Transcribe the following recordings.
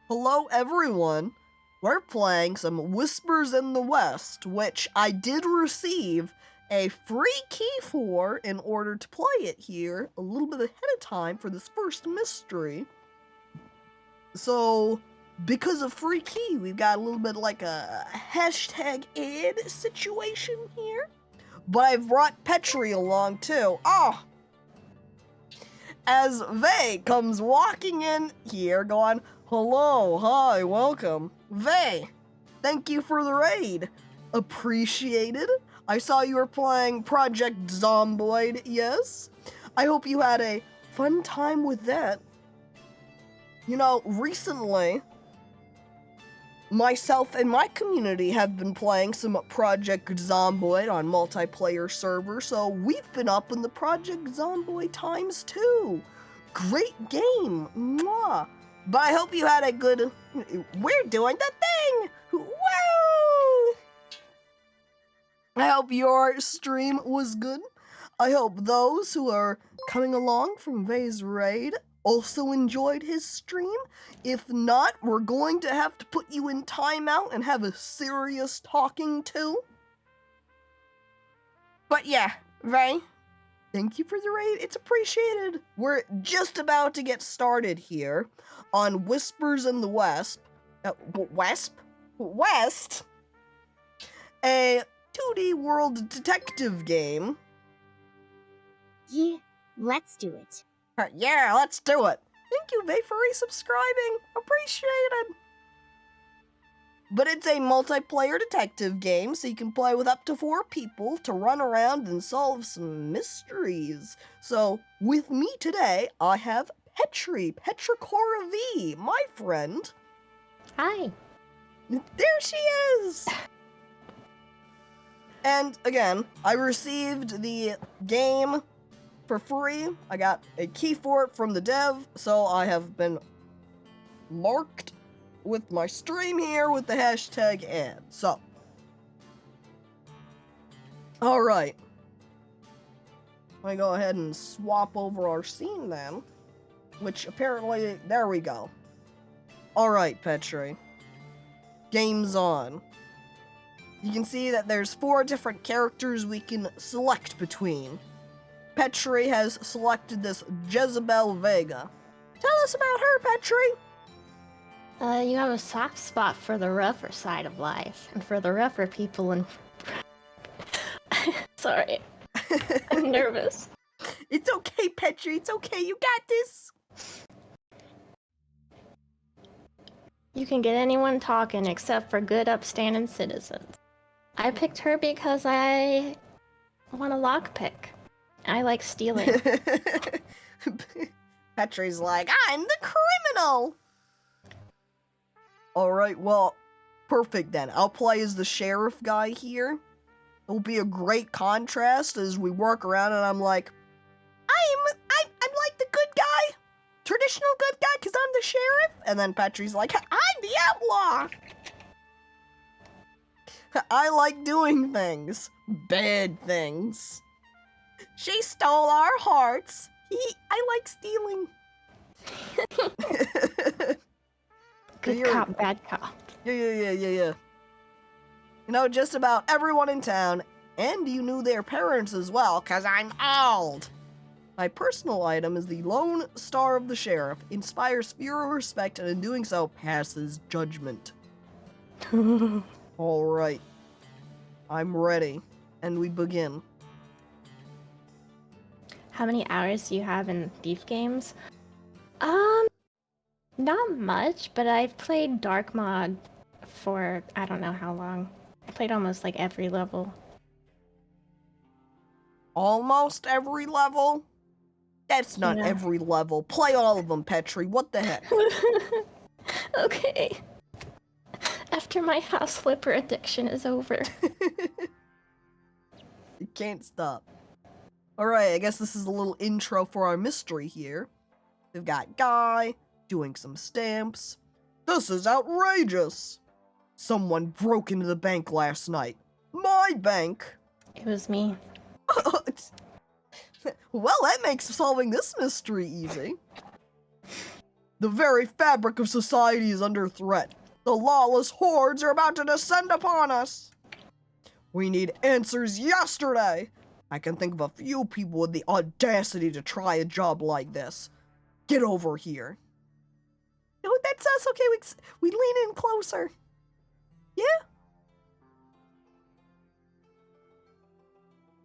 Hello everyone! We're playing some Whispers in the West, which I did receive a free key for in order to play it here a little bit ahead of time for this first mystery. So, because of free key, we've got a little bit like a hashtag ad situation here. But I've brought Petri along too. As Vey comes walking in here going, hello, hi, welcome. Vey, thank you for the raid. Appreciated. I saw you were playing Project Zomboid, yes? I hope you had a fun time with that. You know, recently, myself and my community have been playing some Project Zomboid on multiplayer servers, so we've been up in the Project Zomboid times too. Great game, mwah. But I hope you had a good... We're doing the thing! Woo! I hope your stream was good. I hope those who are coming along from Vey's raid also enjoyed his stream. If not, we're going to have to put you in timeout and have a serious talking to. But yeah, Vey, thank you for the raid. It's appreciated. We're just about to get started here on Whispers in the West. West? A 2D world detective game. Yeah, let's do it. Yeah, let's do it. Thank you, Vey, for resubscribing. Appreciated. But it's a multiplayer detective game, so you can play with up to 4 people to run around and solve some mysteries. So, with me today, I have PetrichoraV, my friend. Hi. There she is! And again, I received the game for free. I got a key for it from the dev, so I have been marked with my stream here with the hashtag ad. So, alright. Let me go ahead and swap over our scene then, which apparently, there we go. Alright, Petri. Game's on. You can see that there's 4 different characters we can select between. Petri has selected this Jezebel Vega. Tell us about her, Petri! You have a soft spot for the rougher side of life, and for the rougher people and... Sorry. I'm nervous. It's okay, Petri, it's okay, you got this! You can get anyone talking except for good upstanding citizens. I picked her because I want a lockpick. I like stealing. Petri's like, I'm the criminal! Alright, well, perfect then. I'll play as the sheriff guy here. It'll be a great contrast as we work around and I'm like, I'm like the good guy. Traditional good guy, because I'm the sheriff. And then Petri's like, I'm the outlaw. I like doing things. Bad things. She stole our hearts. I like stealing. Good cop, bad cop. Yeah. You know, just about everyone in town, and you knew their parents as well, cause I'm old. My personal item is the Lone Star of the Sheriff, inspires fear of respect, and in doing so, passes judgment. Alright. I'm ready. And we begin. How many hours do you have in Thief games? Not much, but I've played Dark Mod for I don't know how long. I played almost like every level. Almost every level? That's not every level. Play all of them, Petri. What the heck? Okay. After my house flipper addiction is over. You can't stop. Alright, I guess this is a little intro for our mystery here. We've got Guy doing some stamps. This is outrageous! Someone broke into the bank last night. My bank! It was me. Well, that makes solving this mystery easy. The very fabric of society is under threat. The lawless hordes are about to descend upon us. We need answers yesterday. I can think of a few people with the audacity to try a job like this. Get over here. No, that's us. Okay, we lean in closer. Yeah?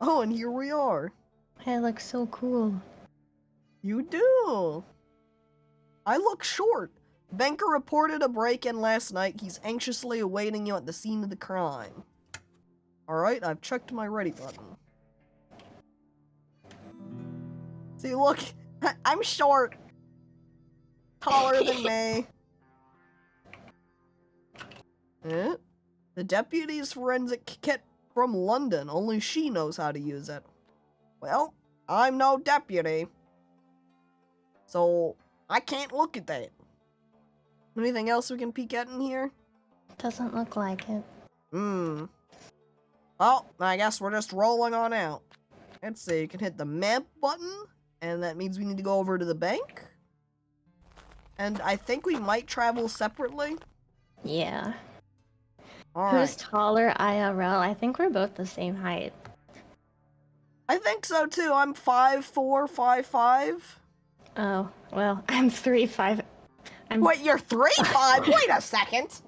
Oh, and here we are. I look so cool. You do. I look short. Banker reported a break-in last night. He's anxiously awaiting you at the scene of the crime. Alright, I've checked my ready button. See, look, I'm short. Taller than me. Eh? The deputy's forensic kit from London. Only she knows how to use it. Well, I'm no deputy. So, I can't look at that. Anything else we can peek at in here? Doesn't look like it. Well, I guess we're just rolling on out. Let's see, you can hit the map button, and that means we need to go over to the bank. And I think we might travel separately. Yeah. All Who's right. taller IRL? I think we're both the same height. I think so too. I'm 5'4", 5'5". Oh, well, I'm 3'5". Wait, you're 3'5"? Wait a second.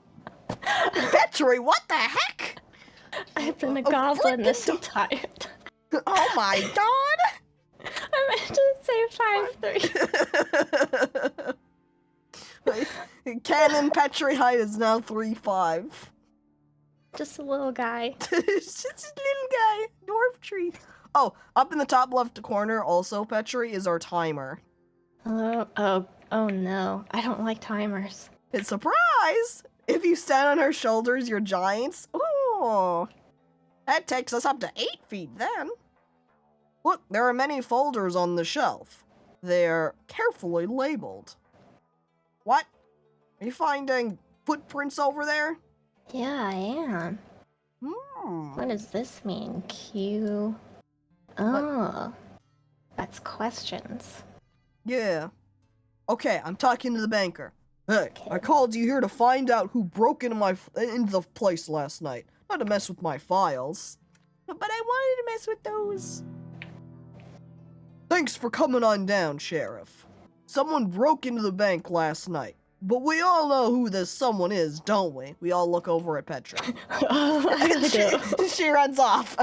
Petri, what the heck? I've been a goblin this entire time. Oh my god! I meant to say 5'3". Canon Petri height is now 3'5". Just a little guy. It's just a little guy. Dwarf tree. Oh, up in the top left corner, also, Petri, is our timer. Oh no. I don't like timers. It's surprise! If you stand on her shoulders, you're giants. Ooh. That takes us up to 8 feet then. Look, there are many folders on the shelf. They're carefully labeled. What? Are you finding footprints over there? Yeah, I am. What does this mean? Q. Oh. That's questions. Yeah. Okay, I'm talking to the banker. Hey, Okay. I called you here to find out who broke into the place last night. Not to mess with my files. But I wanted to mess with those. Thanks for coming on down, Sheriff. Someone broke into the bank last night. But we all know who this someone is, don't we? We all look over at Petra. I do. She runs off.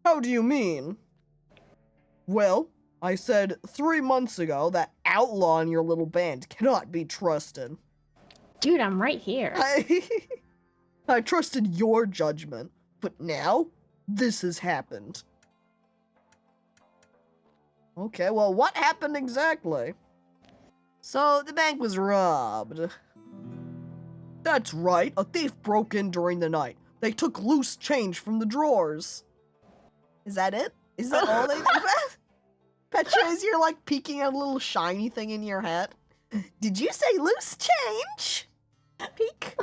How do you mean? Well, I said 3 months ago that outlaw in your little band cannot be trusted. Dude, I'm right here. I trusted your judgment, but now this has happened. Okay, well, what happened exactly? So, the bank was robbed. That's right, a thief broke in during the night. They took loose change from the drawers. Is that it? Is that all they did? Petra, is you're like peeking at a little shiny thing in your hat? Did you say loose change? Peek.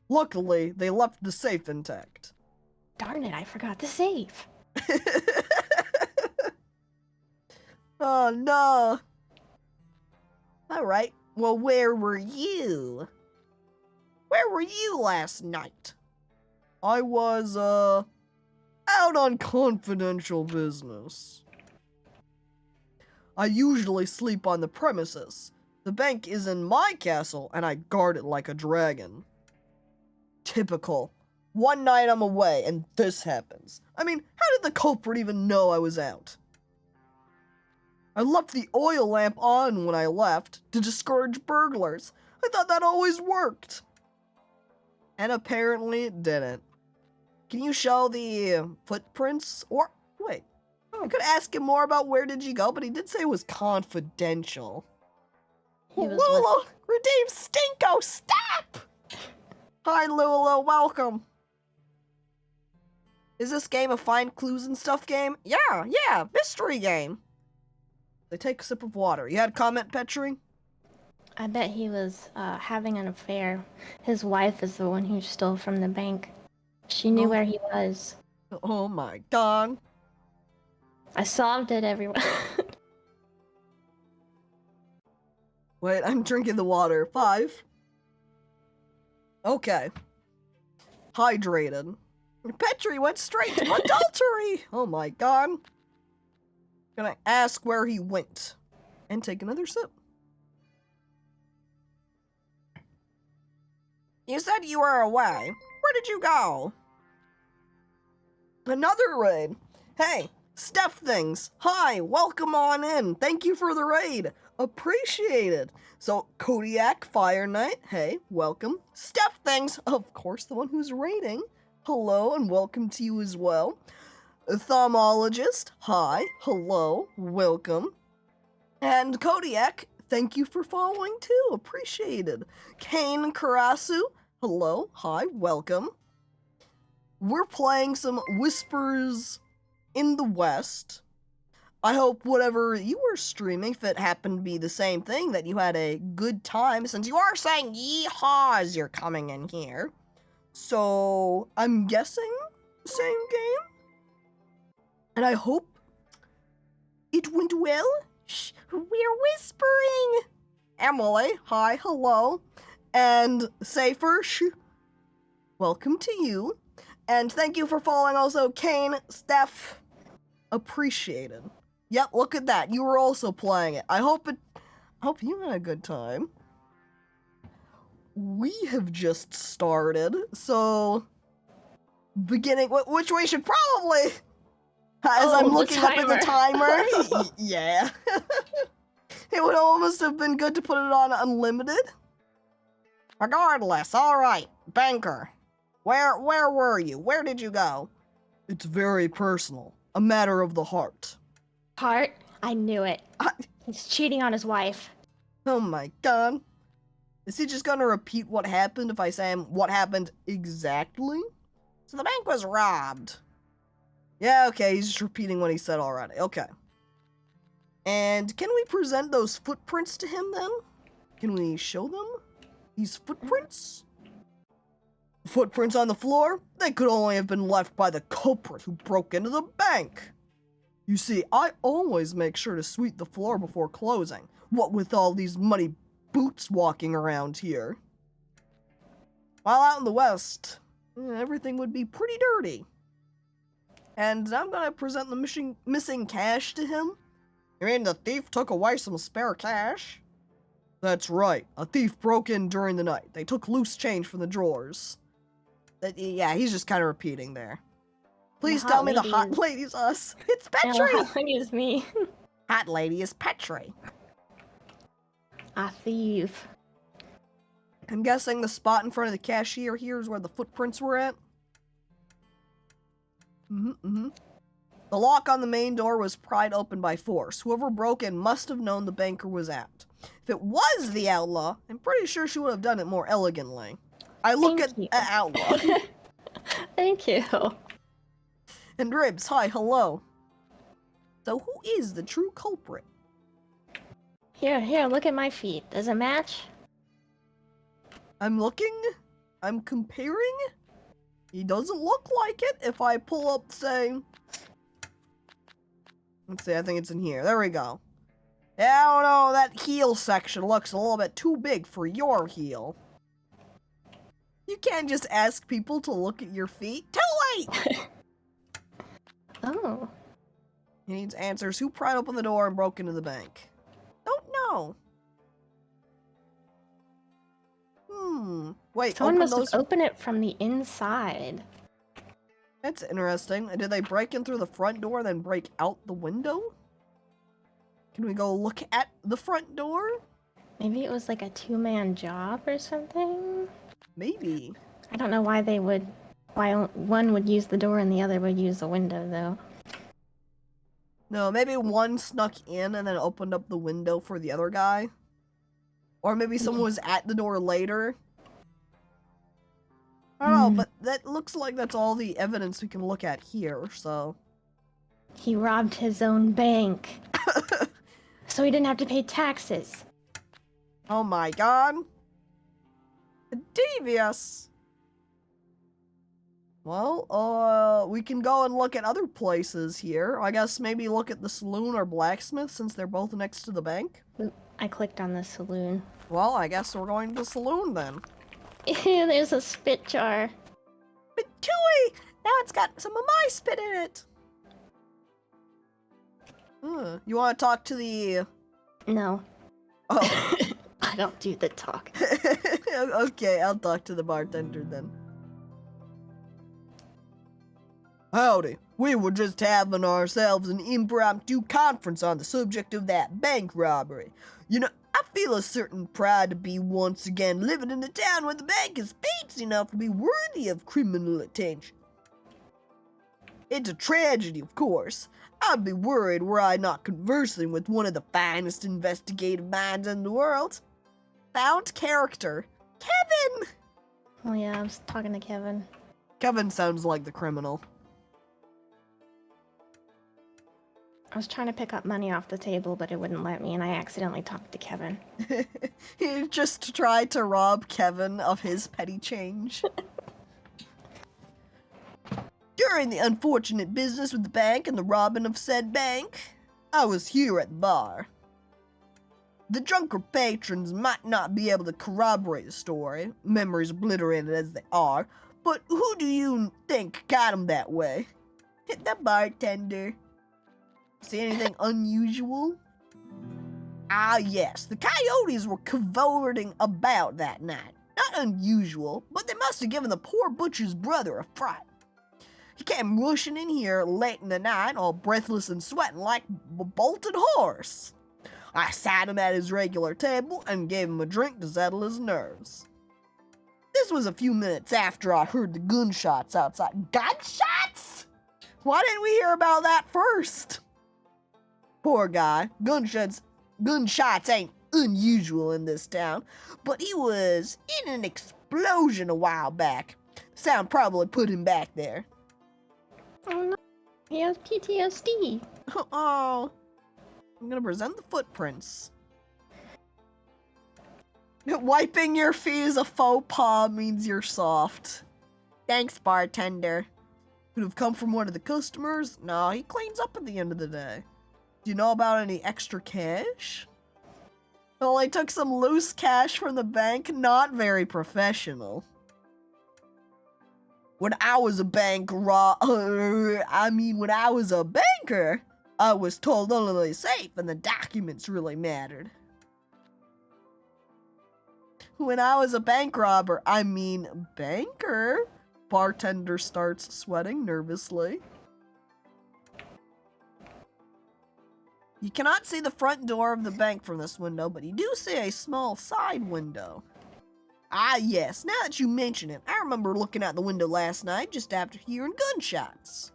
Luckily, they left the safe intact. Darn it, I forgot the safe. Oh no. Alright, well, where were you? Where were you last night? I was, out on confidential business. I usually sleep on the premises. The bank is in my castle, and I guard it like a dragon. Typical. One night I'm away, and this happens. I mean, how did the culprit even know I was out? I left the oil lamp on when I left to discourage burglars. I thought that always worked. And apparently it didn't. Can you show the footprints? Or, wait, I could ask him more about where did you go, but he did say it was confidential. He was Lulu, redeem Stinko, stop! Hi, Lulu, welcome. Is this game a find clues and stuff game? Yeah, mystery game. They take a sip of water. You had a comment, Petri? I bet he was having an affair. His wife is the one who stole from the bank. She knew where he was. Oh my god. I solved it, everyone. Wait, I'm drinking the water. 5. Okay. Hydrated. Petri went straight to adultery! Oh my god. Gonna ask where he went. And take another sip. You said you were away. Where did you go? Another raid. Hey, Steph Things. Hi, welcome on in. Thank you for the raid. Appreciated. So, Kodiak, Fire Knight, hey, welcome. Steph Things, of course, the one who's raiding. Hello, and welcome to you as well. Thaumalogist, hi, hello, welcome. And Kodiak, thank you for following too, appreciated. Kane Karasu, hello, hi, welcome. We're playing some Whispers in the West. I hope whatever you were streaming, if it happened to be the same thing, that you had a good time, since you are saying yeehaw as you're coming in here. So, I'm guessing same game? And I hope it went well. Shh, we're whispering. Emily, hi, hello. And Safer, shh, welcome to you. And thank you for following also Kane, Steph. Appreciated. Yep, look at that. You were also playing it. I hope you had a good time. We have just started, so beginning, which we should probably, as I'm looking up at the timer, yeah. It would almost have been good to put it on unlimited. Regardless, alright, Banker. Where were you? Where did you go? It's very personal. A matter of the heart. Heart? I knew it. He's cheating on his wife. Oh my god. Is he just gonna repeat what happened if I say what happened exactly? So the bank was robbed. Yeah, okay, he's just repeating what he said already. Okay. And can we present those footprints to him then? Can we show them these footprints? Footprints on the floor? They could only have been left by the culprit who broke into the bank. You see, I always make sure to sweep the floor before closing. What with all these muddy boots walking around here. While out in the West, everything would be pretty dirty. And I'm gonna present the missing cash to him. You mean the thief took away some spare cash? That's right. A thief broke in during the night. They took loose change from the drawers. Yeah, he's just kind of repeating there. Please tell me the hot lady's us. It's Petri! No, the hot lady is me. Hot lady is Petri. A thief. I'm guessing the spot in front of the cashier here is where the footprints were at. The lock on the main door was pried open by force. Whoever broke in must have known the banker was out. If it was the outlaw, I'm pretty sure she would have done it more elegantly. I look at an outlaw. Thank you. And Ribs, hi, hello. So who is the true culprit? Here, look at my feet. Does it match? I'm looking. I'm comparing. He doesn't look like it. If I pull up, say... Let's see, I think it's in here. There we go. Yeah, I don't know, that heel section looks a little bit too big for your heel. You can't just ask people to look at your feet. Too late! Oh. He needs answers. Who pried open the door and broke into the bank? Don't know. Wait, Someone must have opened it from the inside. That's interesting. Did they break in through the front door, then break out the window? Can we go look at the front door? Maybe it was like a two-man job or something? Maybe. I don't know why one would use the door and the other would use the window, though. No, maybe one snuck in and then opened up the window for the other guy. Or maybe someone was at the door later. I don't know, but that looks like that's all the evidence we can look at here, so... He robbed his own bank. So he didn't have to pay taxes. Oh my god. Devious. Well, we can go and look at other places here. I guess maybe look at the saloon or blacksmith since they're both next to the bank. I clicked on the saloon. Well, I guess we're going to the saloon then. There's a spit jar. But Chewy! Now it's got some of my spit in it! You want to talk to the... No. Oh. I don't do the talk. Okay, I'll talk to the bartender then. Howdy. We were just having ourselves an impromptu conference on the subject of that bank robbery. You know, I feel a certain pride to be once again living in a town where the bank is fancy enough to be worthy of criminal attention. It's a tragedy, of course. I'd be worried were I not conversing with one of the finest investigative minds in the world. Found character. Kevin! Oh yeah, I was talking to Kevin. Kevin sounds like the criminal. I was trying to pick up money off the table, but it wouldn't let me, and I accidentally talked to Kevin. He just tried to rob Kevin of his petty change. During the unfortunate business with the bank and the robbing of said bank, I was here at the bar. The drunker patrons might not be able to corroborate the story, memories obliterated as they are, but who do you think got them that way? Hit the bartender. See anything unusual? Ah, yes, the coyotes were cavorting about that night. Not unusual, but they must have given the poor butcher's brother a fright. He came rushing in here late in the night, all breathless and sweating like a bolted horse. I sat him at his regular table and gave him a drink to settle his nerves. This was a few minutes after I heard the gunshots outside. Gunshots? Why didn't we hear about that first? Poor guy. Gunshots ain't unusual in this town, but he was in an explosion a while back. The sound probably put him back there. Oh no, he has PTSD. Oh, I'm gonna present the footprints. Wiping your feet as a faux pas means you're soft. Thanks, bartender. Could have come from one of the customers. No, he cleans up at the end of the day. Do you know about any extra cash? Well, I took some loose cash from the bank. Not very professional. When I was a when I was a banker, I was told only the safe and the documents really mattered. When I was a bank robber, banker? Bartender starts sweating nervously. You cannot see the front door of the bank from this window, but you do see a small side window. Ah, yes, now that you mention it, I remember looking out the window last night just after hearing gunshots.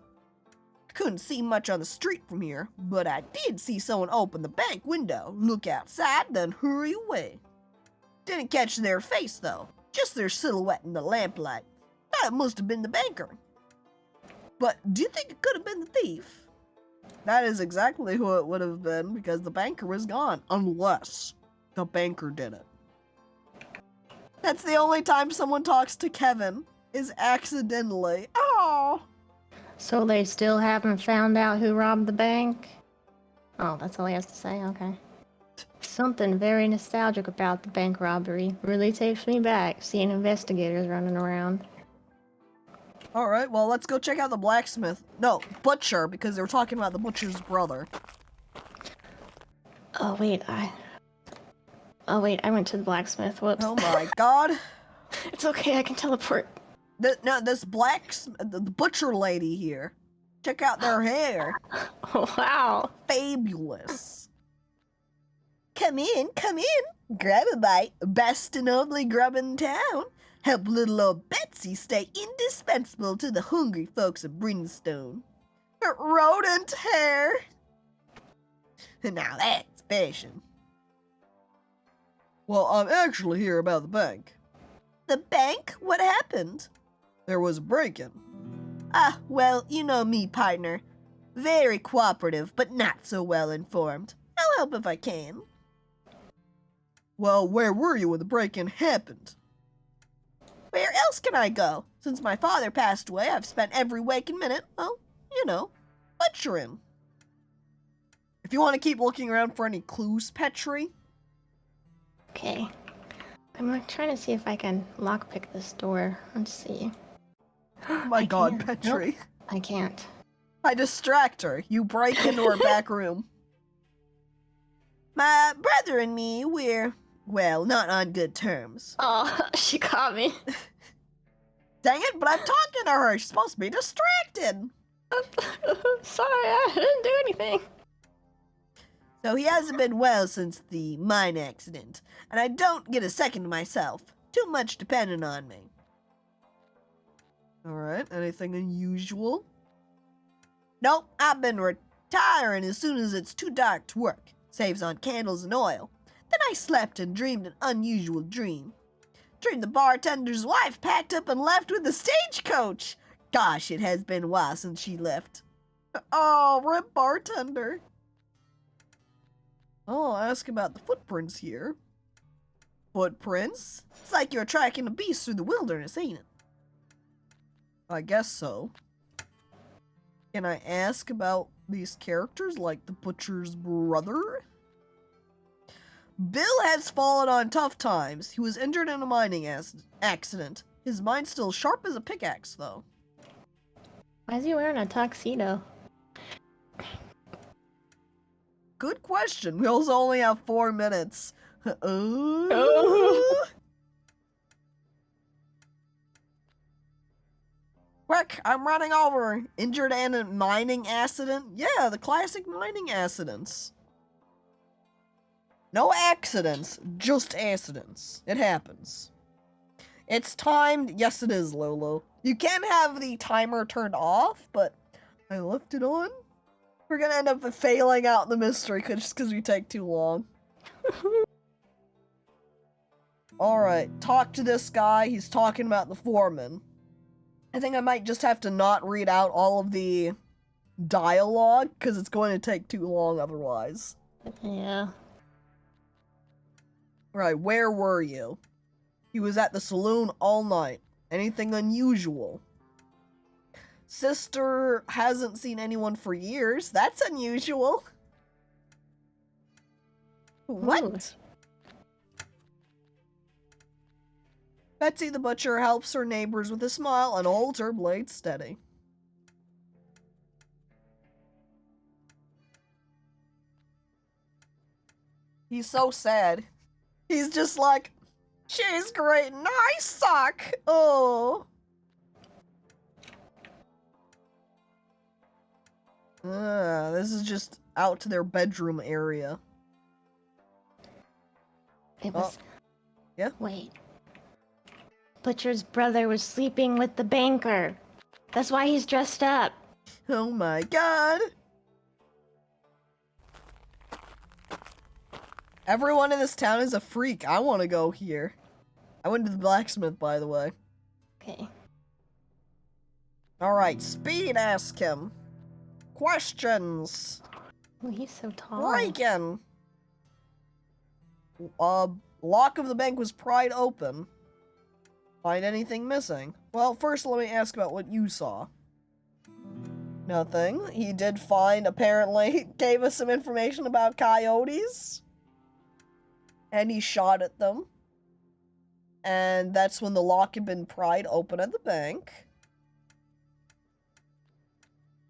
I couldn't see much on the street from here, but I did see someone open the bank window, look outside, then hurry away. Didn't catch their face, though, just their silhouette in the lamplight. Thought it must have been the banker. But do you think it could have been the thief? That is exactly who it would have been, because the banker was gone, unless the banker did it. That's the only time someone talks to Kevin, is accidentally. Oh! So they still haven't found out who robbed the bank? Oh, that's all he has to say? Okay. Something very nostalgic about the bank robbery. Really takes me back, seeing investigators running around. Alright, well, let's go check out the blacksmith. No, butcher, because they were talking about the butcher's brother. Oh, wait, I went to the blacksmith. Whoops. Oh my god. It's okay, I can teleport. This the butcher lady here. Check out their hair. Oh, wow. Fabulous. Come in. Grab a bite. Best and only grub in town. Help little old Betsy stay indispensable to the hungry folks of Brimstone. Rodent hair. Now that's fashion. Well, I'm actually here about the bank. The bank? What happened? There was a break-in. Ah, well, you know me, partner. Very cooperative, but not so well informed. I'll help if I can. Well, where were you when the break-in happened? Where else can I go? Since my father passed away, I've spent every waking minute, well, you know, butchering. If you want to keep looking around for any clues, Petri. Okay. I'm trying to see if I can lockpick this door. Let's see. Oh my god, can't. Petri. Nope, I can't. I distract her. You break into her back room. My brother and me, we're, well, not on good terms. Oh, she caught me. Dang it, but I'm talking to her. She's supposed to be distracted. Sorry, I didn't do anything. So he hasn't been well since the mine accident, and I don't get a second to myself. Too much dependent on me. Alright, anything unusual? Nope, I've been retiring as soon as it's too dark to work. Saves on candles and oil. Then I slept and dreamed an unusual dream. Dreamed the bartender's wife packed up and left with the stagecoach. Gosh, it has been a while since she left. Oh, rip bartender. Oh, I'll ask about the footprints here. Footprints? It's like you're tracking a beast through the wilderness, ain't it? I guess so. Can I ask about these characters, like the butcher's brother? Bill has fallen on tough times. He was injured in a mining accident. His mind's still sharp as a pickaxe, though. Why is he wearing a tuxedo? Good question. We also only have 4 minutes. Oh. Quick, I'm running over. Injured and a mining accident? Yeah, the classic mining accidents. No accidents, just accidents. It happens. It's timed. Yes, it is, Lolo. You can have the timer turned off, but I left it on. We're gonna end up failing out the mystery just because we take too long. Alright, talk to this guy. He's talking about the foreman. I think I might just have to not read out all of the dialogue, because it's going to take too long otherwise. Yeah. Right, where were you? He was at the saloon all night. Anything unusual? Sister hasn't seen anyone for years. That's unusual. What? Ooh. Betsy the butcher helps her neighbors with a smile and holds her blade steady. He's so sad. He's just like, she's great and I suck. Oh. This is just out to their bedroom area. It was... Yeah? Wait. Butcher's brother was sleeping with the banker. That's why he's dressed up. Oh my god. Everyone in this town is a freak. I want to go here. I went to the blacksmith, by the way. Okay. Alright, Speed, ask him. Questions. Oh, he's so tall. Break-in. Lock of the bank was pried open. Find anything missing? Well, first let me ask about what you saw. Nothing. He did find, apparently, gave us some information about coyotes. And he shot at them. And that's when the lock had been pried open at the bank.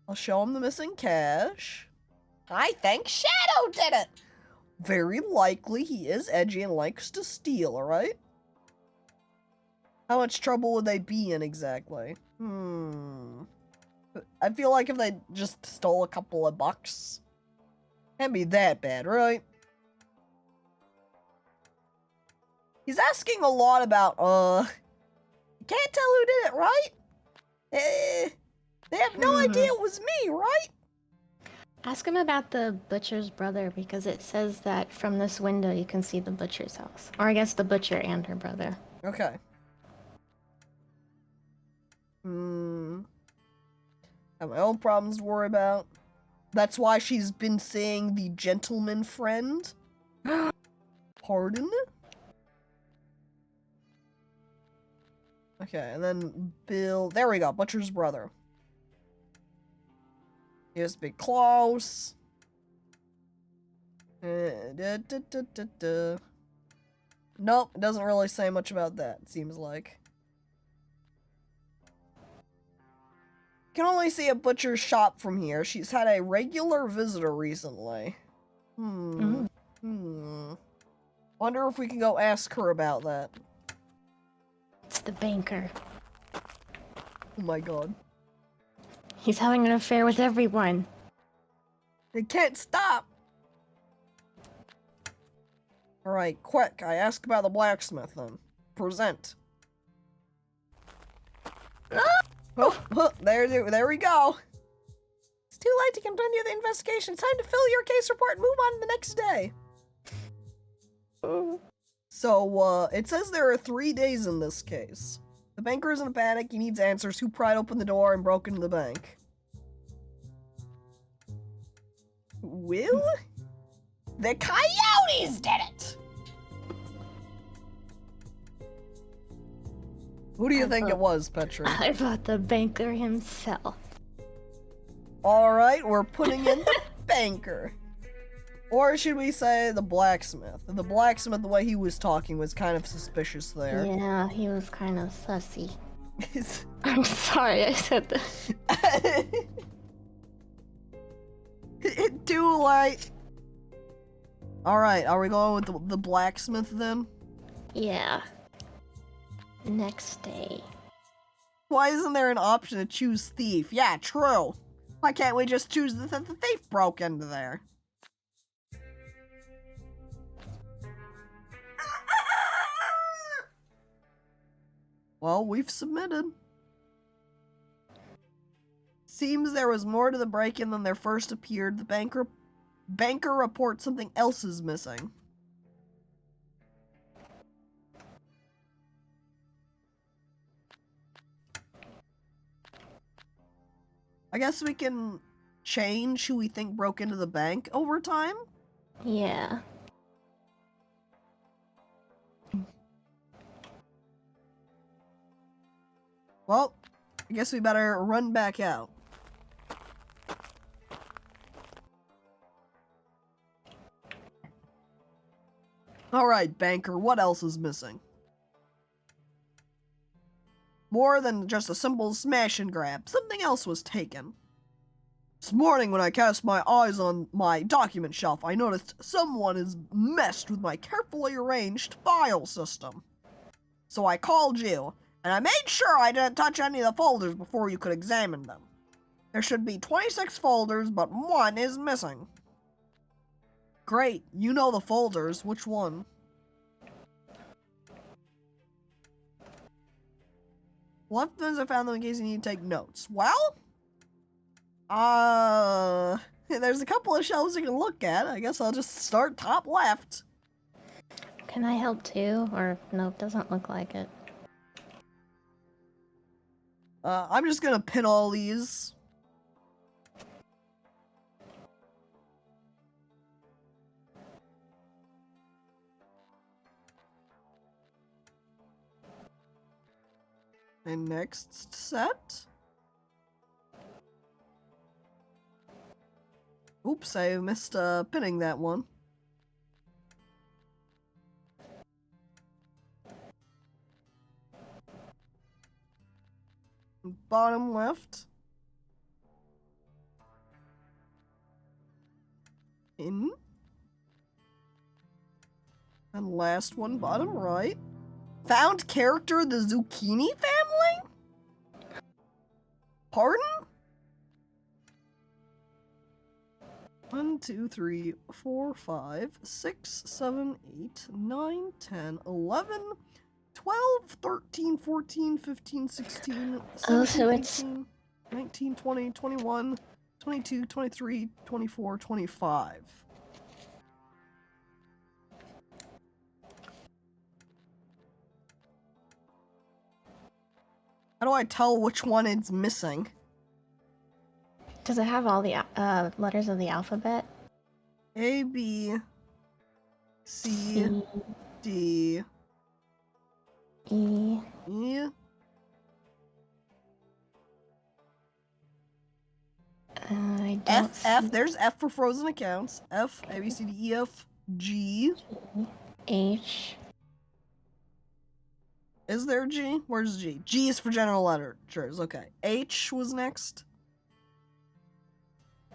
I'll show him the missing cash. I think Shadow did it! Very likely he is edgy and likes to steal, alright? How much trouble would they be in exactly? I feel like if they just stole a couple of bucks, can't be that bad, right? He's asking a lot about, can't tell who did it, right? They have no idea it was me, right? Ask him about the butcher's brother, because it says that from this window you can see the butcher's house. Or I guess the butcher and her brother. Okay. Have my own problems to worry about. That's why she's been seeing the gentleman friend. Pardon? Okay, and then Bill. There we go. Butcher's brother. He has to be close. Nope, it doesn't really say much about that, it seems like. Can only see a butcher's shop from here. She's had a regular visitor recently. Wonder if we can go ask her about that. It's the banker. Oh my god. He's having an affair with everyone. They can't stop! Alright, quick. I ask about the blacksmith then. Present. There we go. It's too late to continue the investigation. It's time to fill your case report and move on to the next day. So, it says there are 3 days in this case. The banker is in a panic. He needs answers. Who pried open the door and broke into the bank? Will? The coyotes did it! Who do you think it was, Petra? I thought the banker himself. Alright, we're putting in the banker. Or should we say the blacksmith? The blacksmith, the way he was talking was kind of suspicious there. Yeah, he was kind of sussy. I'm sorry I said that. Too late. Alright, are we going with the blacksmith then? Yeah. Next day. Why isn't there an option to choose thief? Yeah, true. Why can't we just choose that the thief broke into there? Well, we've submitted. Seems there was more to the break-in than there first appeared. The banker reports something else is missing. I guess we can change who we think broke into the bank over time? Yeah. Well, I guess we better run back out. Alright, banker, what else is missing? More than just a simple smash and grab. Something else was taken. This morning when I cast my eyes on my document shelf, I noticed someone has messed with my carefully arranged file system. So I called you, and I made sure I didn't touch any of the folders before you could examine them. There should be 26 folders, but one is missing. Great, you know the folders. Which one? Left ones I found them in case you need to take notes. Well, there's a couple of shelves you can look at. I guess I'll just start top left. Can I help too? Or nope, doesn't look like it. I'm just gonna pin all these. And next set. Oops, I missed pinning that one. Bottom left. In. And last one, bottom right. Found character the Zucchini family? Pardon? 1, 2, 3, 4, 5, 6, 7, 8, 9, 10, 11, 12, 13, 14, 15, 16, 17, 18, 19, 20, 21, 22, 23, 24, 25. How do I tell which one is missing? Does it have all the letters of the alphabet? A, B, C, D, E, E, I don't F, see there's F for frozen accounts. F, A, B, C, D, E, F, G. H. Is there G? Where's G? G is for general ledgers, okay. H was next.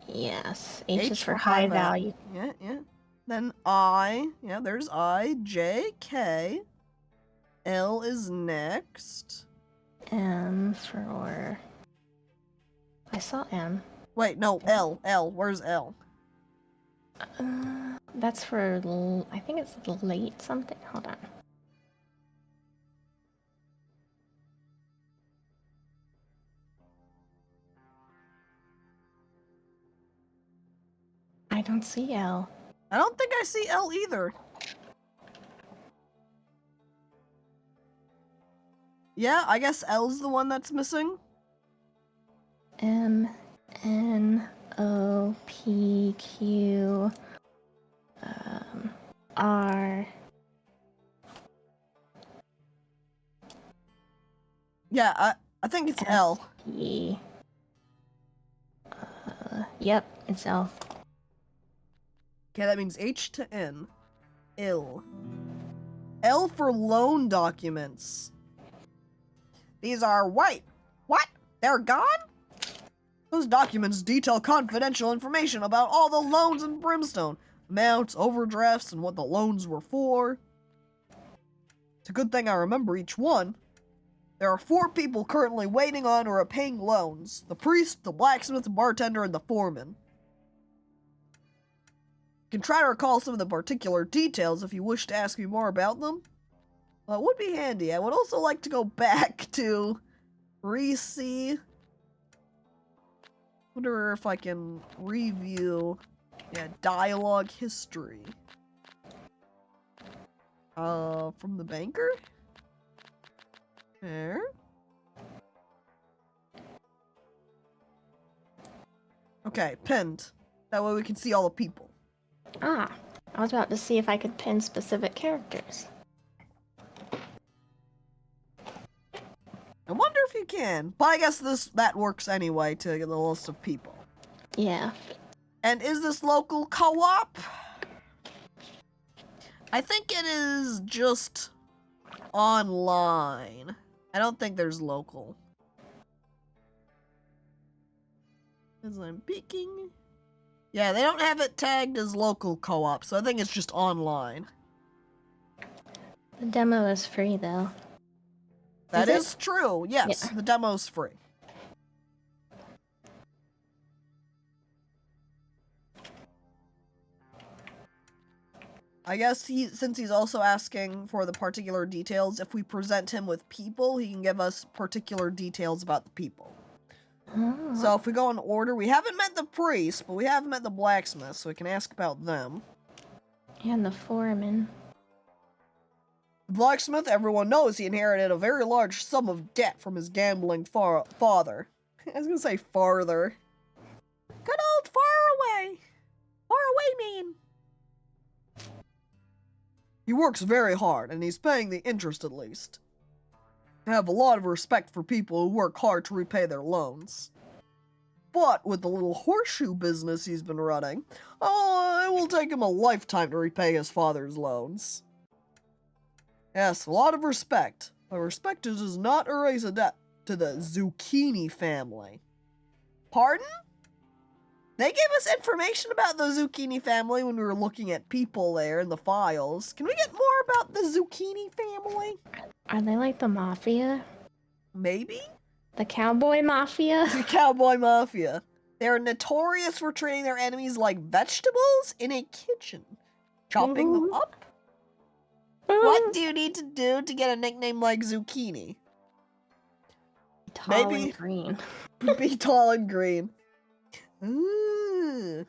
Yes, H is for high value. Yeah, yeah. Then I, yeah, there's I, J, K. L is next. M for... I saw M. Wait, no, L, where's L? That's for... I think it's late something. Hold on. I don't see L. I don't think I see L either. Yeah, I guess L's the one that's missing. M, N, O, P, Q, R. Yeah, I think it's L. E. Yep, it's L. Okay, that means H to N. L. L for loan documents. These are white. What? They're gone? Those documents detail confidential information about all the loans in Brimstone. Amounts, overdrafts, and what the loans were for. It's a good thing I remember each one. There are 4 people currently waiting on or are paying loans. The priest, the blacksmith, the bartender, and the foreman. You can try to recall some of the particular details if you wish to ask me more about them. Well, it would be handy. I would also like to go back to re-see. Wonder if I can review, dialogue history. From the banker? There. Okay, pinned. That way we can see all the people. Ah, I was about to see if I could pin specific characters. I wonder if you can. But I guess that works anyway to get the list of people. Yeah. And is this local co-op? I think it is just online. I don't think there's local. As I'm peeking. Yeah, they don't have it tagged as local co-op, so I think it's just online. The demo is free, though. That is true. Yes, Yeah. the demo's free. I guess since he's also asking for the particular details, if we present him with people, he can give us particular details about the people. Oh. So if we go in order, we haven't met the priest, but we have met the blacksmith, so we can ask about them. And the foreman. The blacksmith, everyone knows he inherited a very large sum of debt from his gambling father. I was gonna say farther. Good old far away. Far away mean. He works very hard, and he's paying the interest at least. I have a lot of respect for people who work hard to repay their loans. But with the little horseshoe business he's been running, it will take him a lifetime to repay his father's loans. Yes, a lot of respect. But respect does not erase a debt to the Zucchini family. Pardon? They gave us information about the Zucchini family when we were looking at people there in the files. Can we get more about the Zucchini family? Are they like the mafia? Maybe? The cowboy mafia? The cowboy mafia. They're notorious for treating their enemies like vegetables in a kitchen. Chopping them up? What do you need to do to get a nickname like Zucchini? Tall Maybe. and green. Be tall and green. Ooh.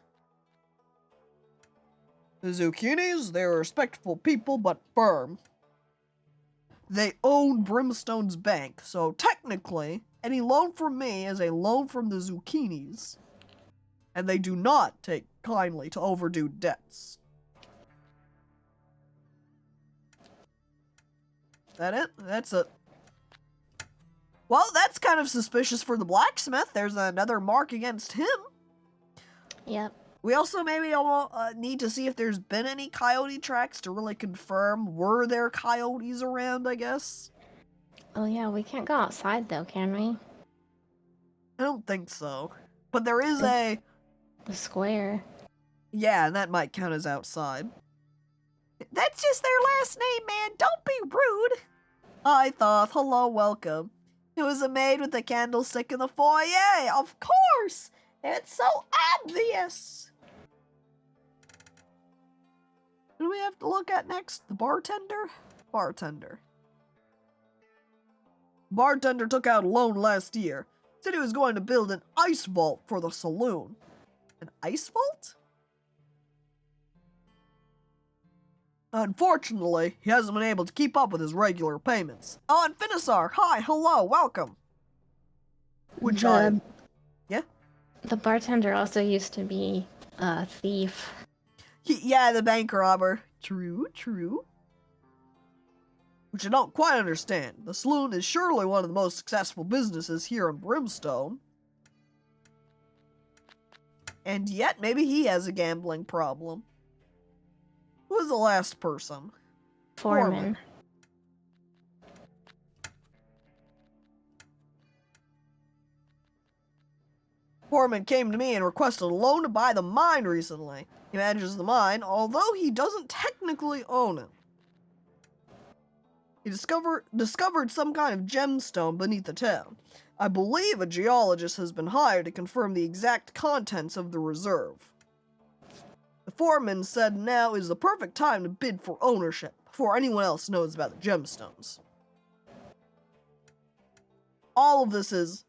The Zucchinis, they're respectful people, but firm. They own Brimstone's bank, so technically, any loan from me is a loan from the Zucchinis. And they do not take kindly to overdue debts. That it? That's it. Well, that's kind of suspicious for the blacksmith. There's another mark against him. Yep. We also maybe need to see if there's been any coyote tracks to really confirm were there coyotes around, I guess. Oh yeah, we can't go outside though, can we? I don't think so. But there is a... The square. Yeah, and that might count as outside. That's just their last name, man. Don't be rude. Hi, Thoth. Hello, welcome. It was a maid with a candlestick in the foyer. Of course. It's so obvious. Who do we have to look at next? The bartender? Bartender. Bartender took out a loan last year. Said he was going to build an ice vault for the saloon. An ice vault? Unfortunately, he hasn't been able to keep up with his regular payments. Oh, and Finisar, hi, hello, welcome. Which Yeah? The bartender also used to be a thief. Yeah, the bank robber. True, true. Which I don't quite understand. The saloon is surely one of the most successful businesses here in Brimstone. And yet, maybe he has a gambling problem. Who was the last person? Foreman. Foreman came to me and requested a loan to buy the mine recently. He manages the mine, although he doesn't technically own it. He discovered some kind of gemstone beneath the town. I believe a geologist has been hired to confirm the exact contents of the reserve. The foreman said now is the perfect time to bid for ownership, before anyone else knows about the gemstones. All of this is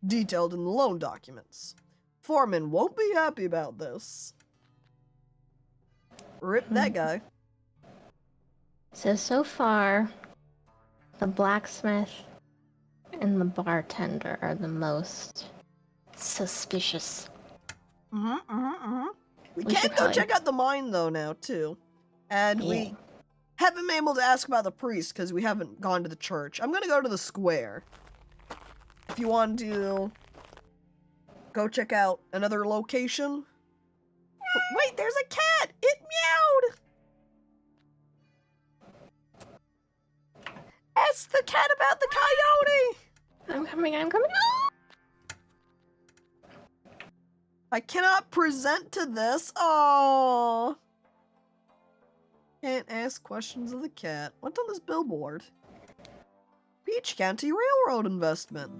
detailed in the loan documents. Foreman won't be happy about this. Rip that guy. So far, the blacksmith and the bartender are the most suspicious. We can go check out the mine, though, now, too. And we haven't been able to ask about the priest, because we haven't gone to the church. I'm gonna go to the square. If you want to go check out another location. Wait, there's a cat! It meowed! Ask the cat about the coyote! I'm coming. I cannot present to this. Oh, can't ask questions of the cat. What's on this billboard? Beach County Railroad investment.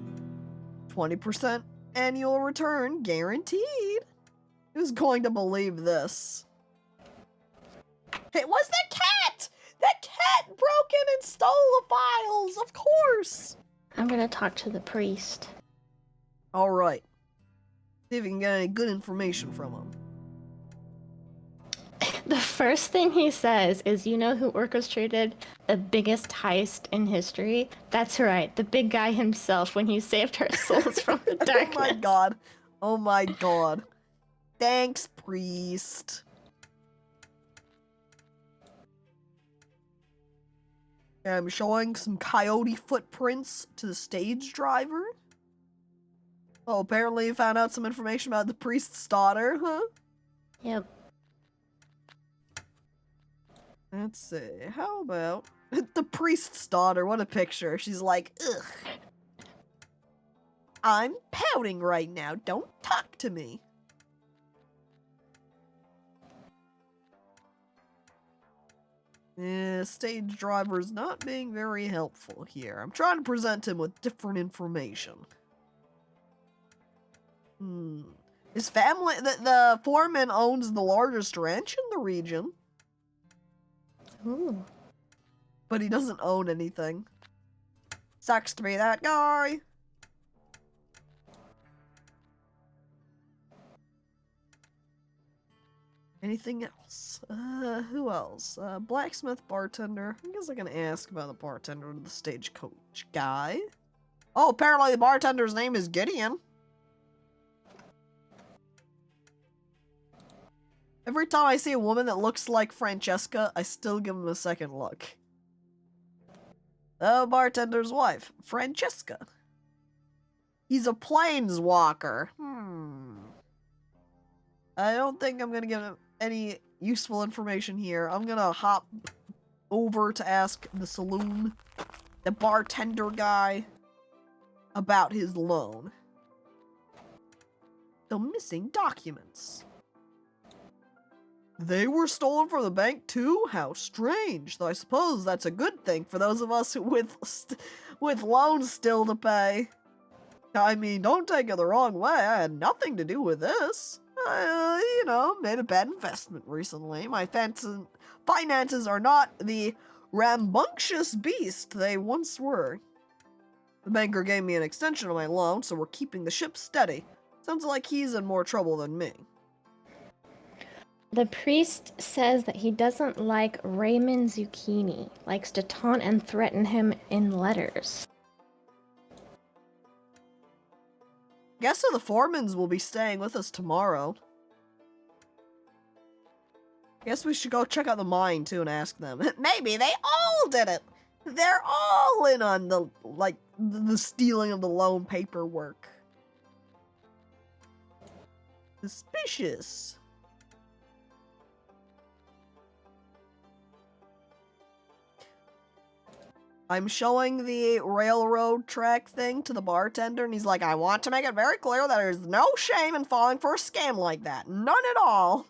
20% annual return guaranteed. Who's going to believe this? It was the cat! The cat broke in and stole the files, of course! I'm gonna talk to the priest. Alright. See if we can get any good information from him. The first thing he says is, you know who orchestrated the biggest heist in history? That's right, the big guy himself when he saved our souls from the darkness. Oh my god. Oh my god. Thanks, priest. I'm showing some coyote footprints to the stage driver. Oh, apparently you found out some information about the priest's daughter, huh? Yep. Let's see, how about the priest's daughter? What a picture. She's like, ugh. I'm pouting right now. Don't talk to me. Stage driver's not being very helpful here. I'm trying to present him with different information. His family, the foreman owns the largest ranch in the region. Ooh. But he doesn't own anything. Sucks to be that guy. Anything else? Who else? Blacksmith, bartender. I guess I can ask about the bartender to the stagecoach guy. Oh, apparently the bartender's name is Gideon. Every time I see a woman that looks like Francesca, I still give him a second look. The bartender's wife, Francesca. He's a planeswalker. I don't think I'm gonna get any useful information here. I'm gonna hop over to ask the saloon, the bartender guy, about his loan. The missing documents. They were stolen from the bank too? How strange. Though I suppose that's a good thing for those of us with loans still to pay. I mean, don't take it the wrong way. I had nothing to do with this. Made a bad investment recently. My finances are not the rambunctious beast they once were. The banker gave me an extension of my loan, so we're keeping the ship steady. Sounds like he's in more trouble than me. The priest says that he doesn't like Raymond Zucchini, likes to taunt and threaten him in letters. Guess the Foremans will be staying with us tomorrow. Guess we should go check out the mine too and ask them. Maybe they all did it. They're all in on the stealing of the loan paperwork. Suspicious. I'm showing the railroad track thing to the bartender, and he's like, I want to make it very clear that there's no shame in falling for a scam like that. None at all.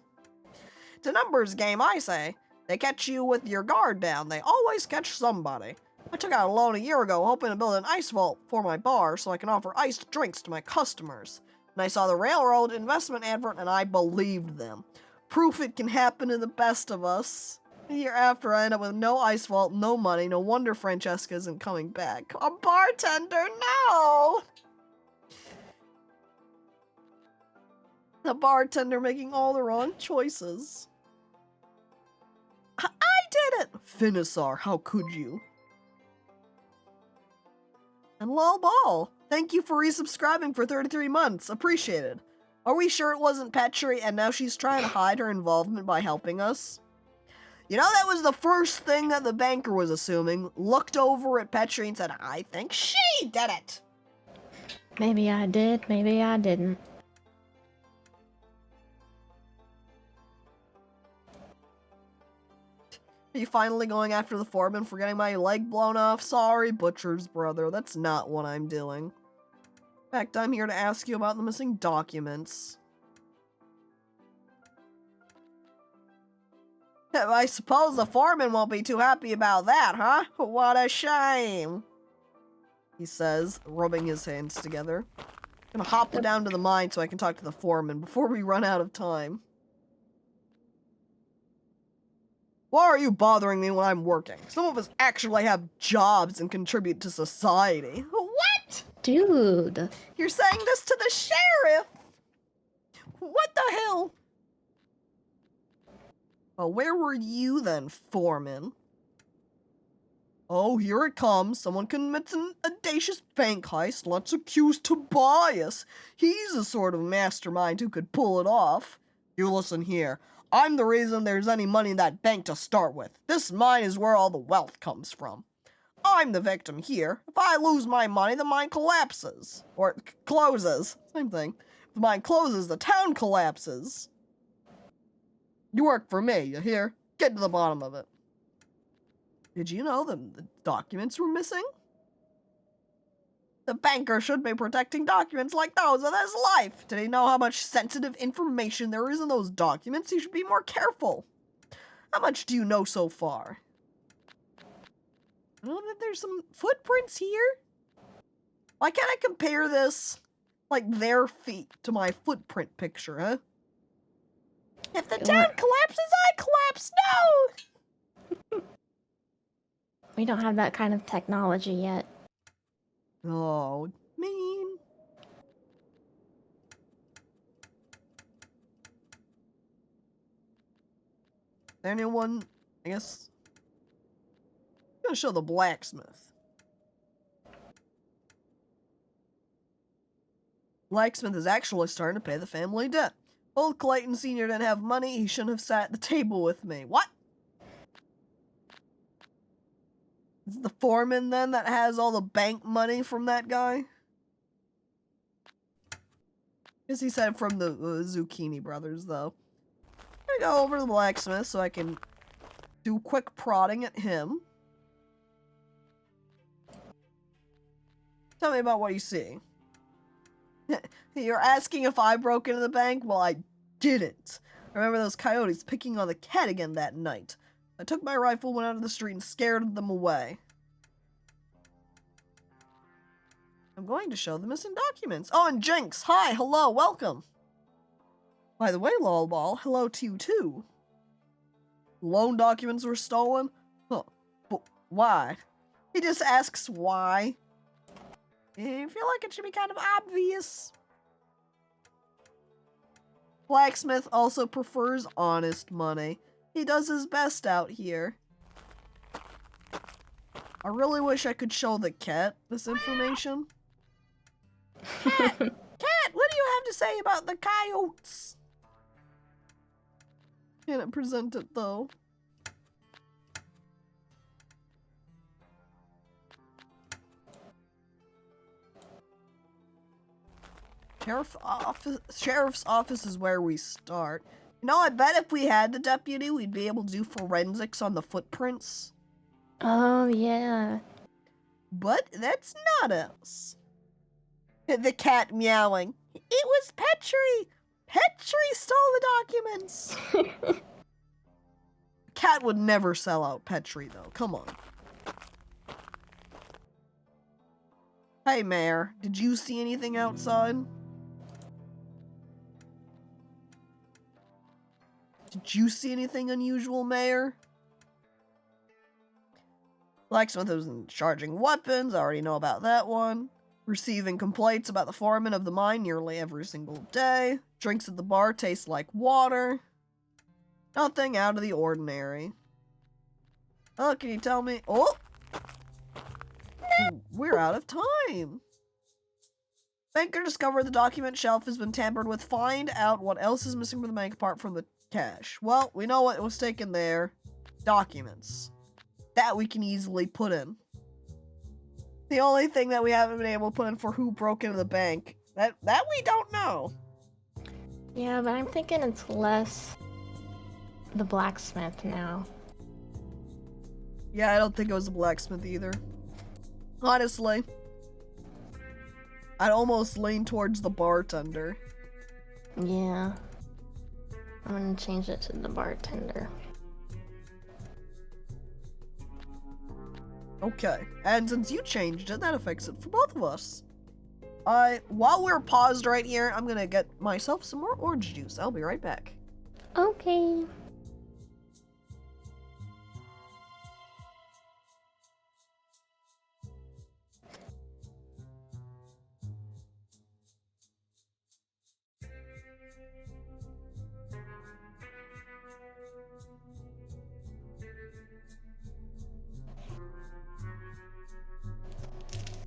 It's a numbers game, I say. They catch you with your guard down. They always catch somebody. I took out a loan a year ago, hoping to build an ice vault for my bar so I can offer iced drinks to my customers. And I saw the railroad investment advert, and I believed them. Proof it can happen to the best of us. A year after, I end up with no ice vault, no money. No wonder Francesca isn't coming back. A bartender, no! The bartender making all the wrong choices. I did it! Finisar, how could you? And lol ball, thank you for resubscribing for 33 months. Appreciated. Are we sure it wasn't Petri and now she's trying to hide her involvement by helping us? You know, that was the first thing that the banker was assuming. Looked over at Petri and said, I think she did it. Maybe I did, maybe I didn't. Are you finally going after the foreman for getting my leg blown off? Sorry, butcher's brother. That's not what I'm doing. In fact, I'm here to ask you about the missing documents. I suppose the foreman won't be too happy about that, huh? What a shame, he says, rubbing his hands together. I'm gonna hop down to the mine so I can talk to the foreman before we run out of time. Why are you bothering me when I'm working? Some of us actually have jobs and contribute to society. What? Dude. You're saying this to the sheriff? What the hell? Well, where were you then, foreman? Oh, here it comes. Someone commits an audacious bank heist. Let's accuse Tobias. He's the sort of mastermind who could pull it off. You listen here. I'm the reason there's any money in that bank to start with. This mine is where all the wealth comes from. I'm the victim here. If I lose my money, the mine collapses. Or closes. Same thing. If the mine closes, the town collapses. You work for me, you hear? Get to the bottom of it. Did you know the documents were missing? The banker should be protecting documents like those in his life. Did he know how much sensitive information there is in those documents? He should be more careful. How much do you know so far? I know that there's some footprints here. Why can't I compare this, like, their feet to my footprint picture, huh? If the town collapses, I collapse. No! We don't have that kind of technology yet. Oh, mean. Anyone, I guess, I'm gonna show the blacksmith. Blacksmith is actually starting to pay the family debt. Old Clayton Sr. didn't have money, he shouldn't have sat at the table with me. What? Is it the foreman then that has all the bank money from that guy? Because he said from the Zucchini Brothers, though. I'm gonna go over to the blacksmith so I can do quick prodding at him. Tell me about what you see. You're asking if I broke into the bank? Well, I didn't. I remember those coyotes picking on the cat again that night. I took my rifle, went out of the street, and scared them away. I'm going to show the missing documents. Oh, and Jinx! Hi, hello, welcome! By the way, Lolball, hello to you too. Loan documents were stolen? Huh, but why? He just asks why. I feel like it should be kind of obvious. Blacksmith also prefers honest money. He does his best out here. I really wish I could show the cat this information. Cat, what do you have to say about the coyotes? Can't present it though. Sheriff's office is where we start. You know, I bet if we had the deputy, we'd be able to do forensics on the footprints. Oh, yeah. But that's not us. The cat meowing. It was Petri! Petri stole the documents! Cat would never sell out Petri, though. Come on. Hey, Mayor. Did you see anything outside? Did you see anything unusual, Mayor? Blacksmith was charging weapons. I already know about that one. Receiving complaints about the foreman of the mine nearly every single day. Drinks at the bar taste like water. Nothing out of the ordinary. Oh, can you tell me? Oh! We're out of time. Banker discovered the document shelf has been tampered with. Find out what else is missing from the bank apart from the cash. Well, we know what was taken there. Documents. That we can easily put in. The only thing that we haven't been able to put in for who broke into the bank, that we don't know. Yeah, but I'm thinking it's less the blacksmith now. Yeah, I don't think it was a blacksmith either. Honestly. I'd almost lean towards the bartender. Yeah. I'm gonna change it to the bartender. Okay, and since you changed it, that affects it for both of us. While we're paused right here, I'm gonna get myself some more orange juice. I'll be right back. Okay.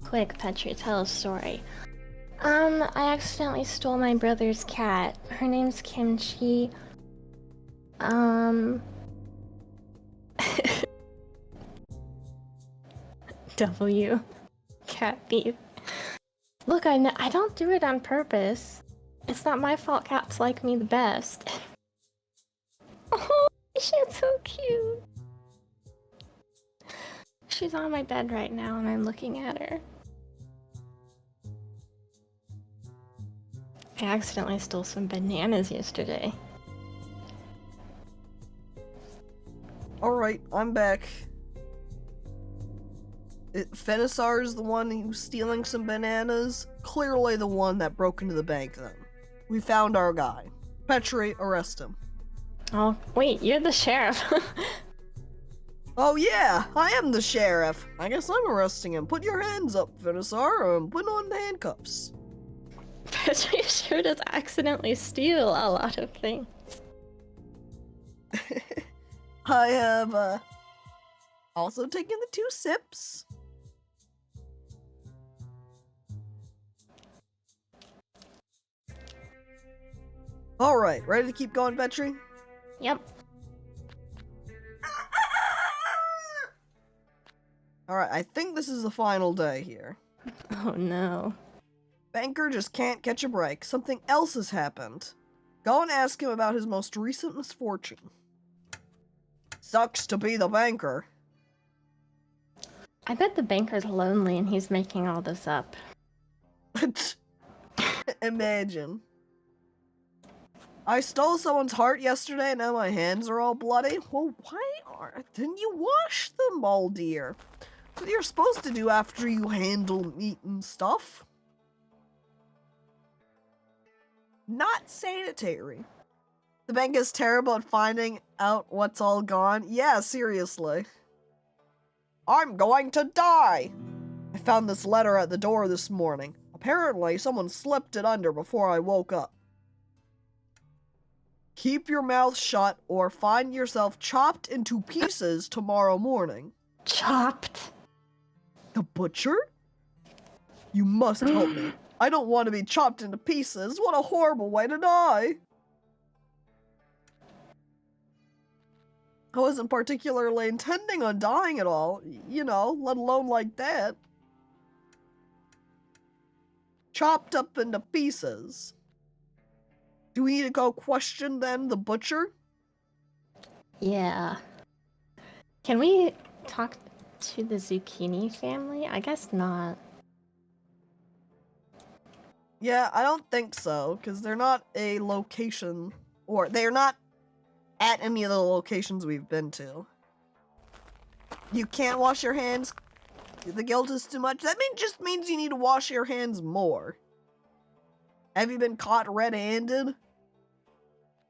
Quick, Petri, tell a story. I accidentally stole my brother's cat. Her name's Kimchi. W. Cat beef. Look, I don't do it on purpose. It's not my fault cats like me the best. Oh, she's so cute. She's on my bed right now and I'm looking at her. I accidentally stole some bananas yesterday. Alright, I'm back. Fenisar's the one who's stealing some bananas. Clearly the one that broke into the bank then. We found our guy. Petri, arrest him. Oh, wait, you're the sheriff. Oh yeah, I am the sheriff. I guess I'm arresting him. Put your hands up, Fenisar, and put on the handcuffs. Petri sure does accidentally steal a lot of things. I have, also taken the 2 sips. Alright, ready to keep going, Petri? Yep. Alright, I think this is the final day here. Oh no. Banker just can't catch a break. Something else has happened. Go and ask him about his most recent misfortune. Sucks to be the banker. I bet the banker's lonely and he's making all this up. Imagine. I stole someone's heart yesterday and now my hands are all bloody. Well, didn't you wash them, all dear? That's what you're supposed to do after you handle meat and stuff. Not sanitary. The bank is terrible at finding out what's all gone. Yeah, seriously. I'm going to die! I found this letter at the door this morning. Apparently, someone slipped it under before I woke up. Keep your mouth shut or find yourself chopped into pieces tomorrow morning. Chopped? The butcher? You must help me. I don't want to be chopped into pieces. What a horrible way to die. I wasn't particularly intending on dying at all, you know, let alone like that. Chopped up into pieces. Do we need to go question then the butcher? Yeah. Can we talk to the zucchini family? I guess not. Yeah, I don't think so, because they're not a location, or they're not at any of the locations we've been to. You can't wash your hands. The guilt is too much. That just means you need to wash your hands more. Have you been caught red-handed?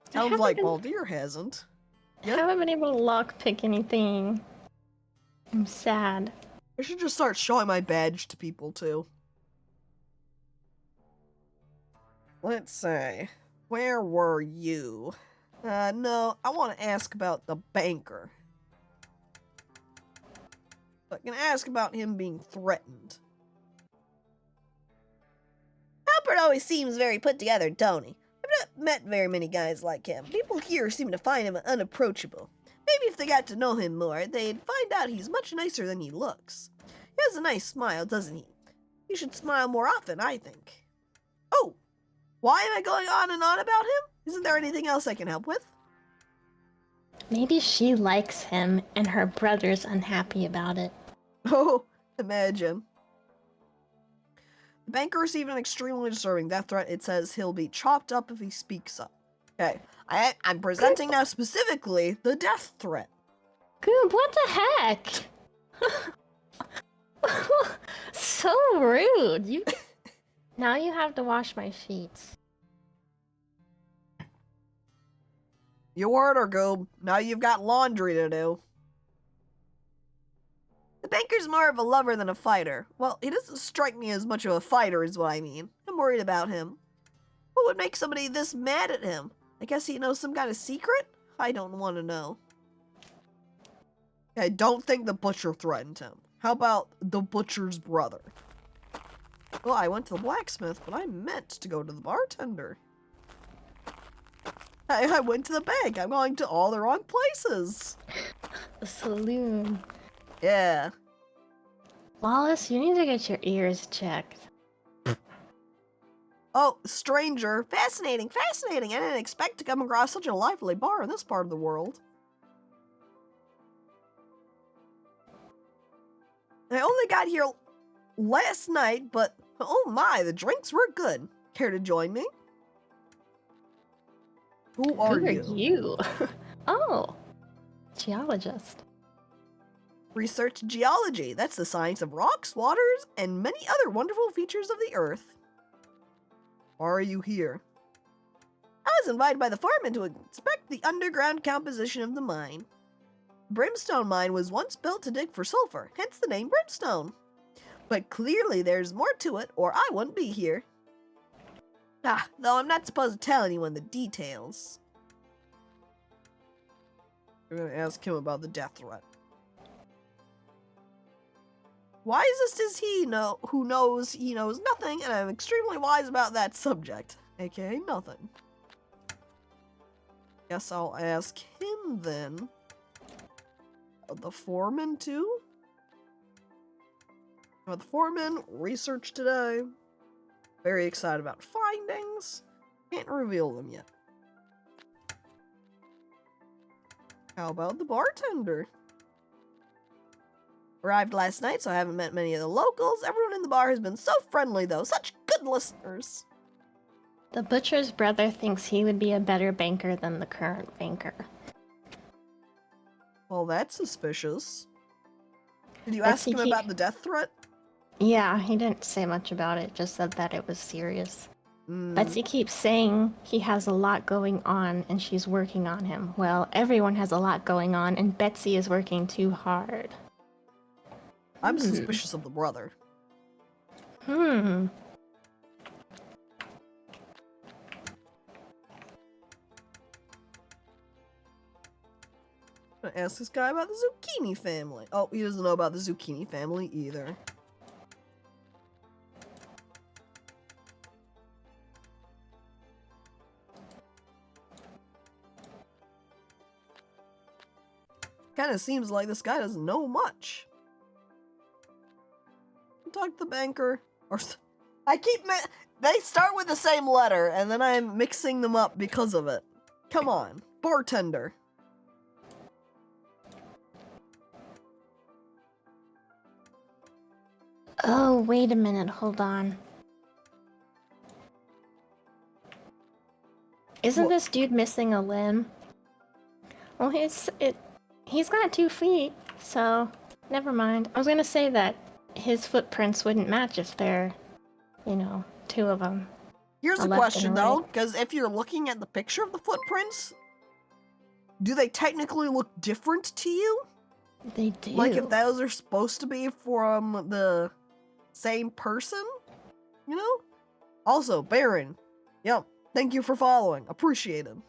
Sounds like Baldir hasn't. I haven't been able to lockpick anything. I'm sad. I should just start showing my badge to people, too. Let's see. Where were you? No, I want to ask about the banker. But I can ask about him being threatened. Albert always seems very put together, don't he? I've not met very many guys like him. People here seem to find him unapproachable. Maybe if they got to know him more, they'd find out he's much nicer than he looks. He has a nice smile, doesn't he? He should smile more often, I think. Oh! Why am I going on and on about him? Isn't there anything else I can help with? Maybe she likes him and her brother's unhappy about it. Oh, imagine. The banker received an extremely disturbing death threat. It says he'll be chopped up if he speaks up. Okay, I'm presenting now specifically the death threat. Goob, what the heck? So rude. Now you have to wash my feet. Your order, Goob. Now you've got laundry to do. The banker's more of a lover than a fighter. Well, he doesn't strike me as much of a fighter is what I mean. I'm worried about him. What would make somebody this mad at him? I guess he knows some kind of secret? I don't want to know. I don't think the butcher threatened him. How about the butcher's brother? Well, I went to the blacksmith, but I meant to go to the bartender. I went to the bank. I'm going to all the wrong places. The saloon. Yeah. Wallace, you need to get your ears checked. Oh, stranger. Fascinating, fascinating. I didn't expect to come across such a lively bar in this part of the world. I only got here last night, but oh my, the drinks were good. Care to join me? Who are you? Oh, geologist. Research geology. That's the science of rocks, waters, and many other wonderful features of the earth. Why are you here? I was invited by the foreman to inspect the underground composition of the mine. Brimstone mine was once built to dig for sulfur, hence the name Brimstone. But clearly there's more to it, or I wouldn't be here. Though I'm not supposed to tell anyone the details. We're gonna ask him about the death threat. Wisest is he who knows he knows nothing, and I'm extremely wise about that subject, aka nothing. Guess I'll ask him then. The foreman too? The foreman, research today. Very excited about findings. Can't reveal them yet. How about the bartender? Arrived last night, so I haven't met many of the locals. Everyone in the bar has been so friendly, though. Such good listeners. The butcher's brother thinks he would be a better banker than the current banker. Well, that's suspicious. Did you ask him about the death threat? Yeah, he didn't say much about it, just said that it was serious. Mm. Betsy keeps saying he has a lot going on and she's working on him. Well, everyone has a lot going on and Betsy is working too hard. I'm suspicious of the brother. Hmm. I'm gonna ask this guy about the Zucchini family. Oh, he doesn't know about the Zucchini family either. Kind of seems like this guy doesn't know much. Talk to the banker. Or they start with the same letter, and then I'm mixing them up because of it. Come on, bartender. Oh, wait a minute, hold on. Isn't this dude missing a limb? Well, he's got 2 feet, so never mind. I was gonna say that his footprints wouldn't match if they're, 2 of them. Here's a question though, because if you're looking at the picture of the footprints, do they technically look different to you? They do. Like if those are supposed to be from the same person? You know? Also, Baron. Yep. Thank you for following. Appreciated.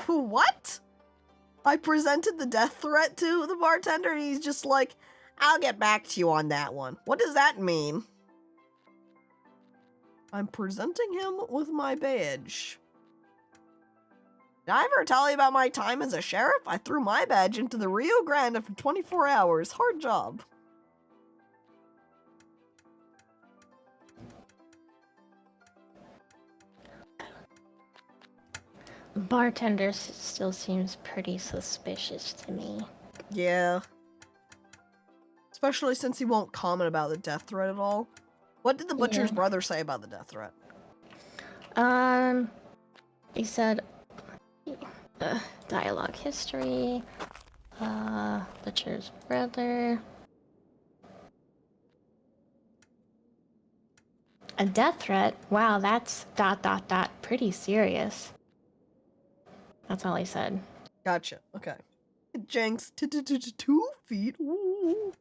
What? I presented the death threat to the bartender and he's just like, I'll get back to you on that one. What does that mean? I'm presenting him with my badge. Did I ever tell you about my time as a sheriff? I threw my badge into the Rio Grande for 24 hours. Hard job. Bartender still seems pretty suspicious to me. Yeah. Especially since he won't comment about the death threat at all. What did the butcher's brother say about the death threat? He said, dialogue history, butcher's brother. A death threat? Wow, that's ... pretty serious. That's all he said. Gotcha. Okay. Jenks 2 feet. Ooh.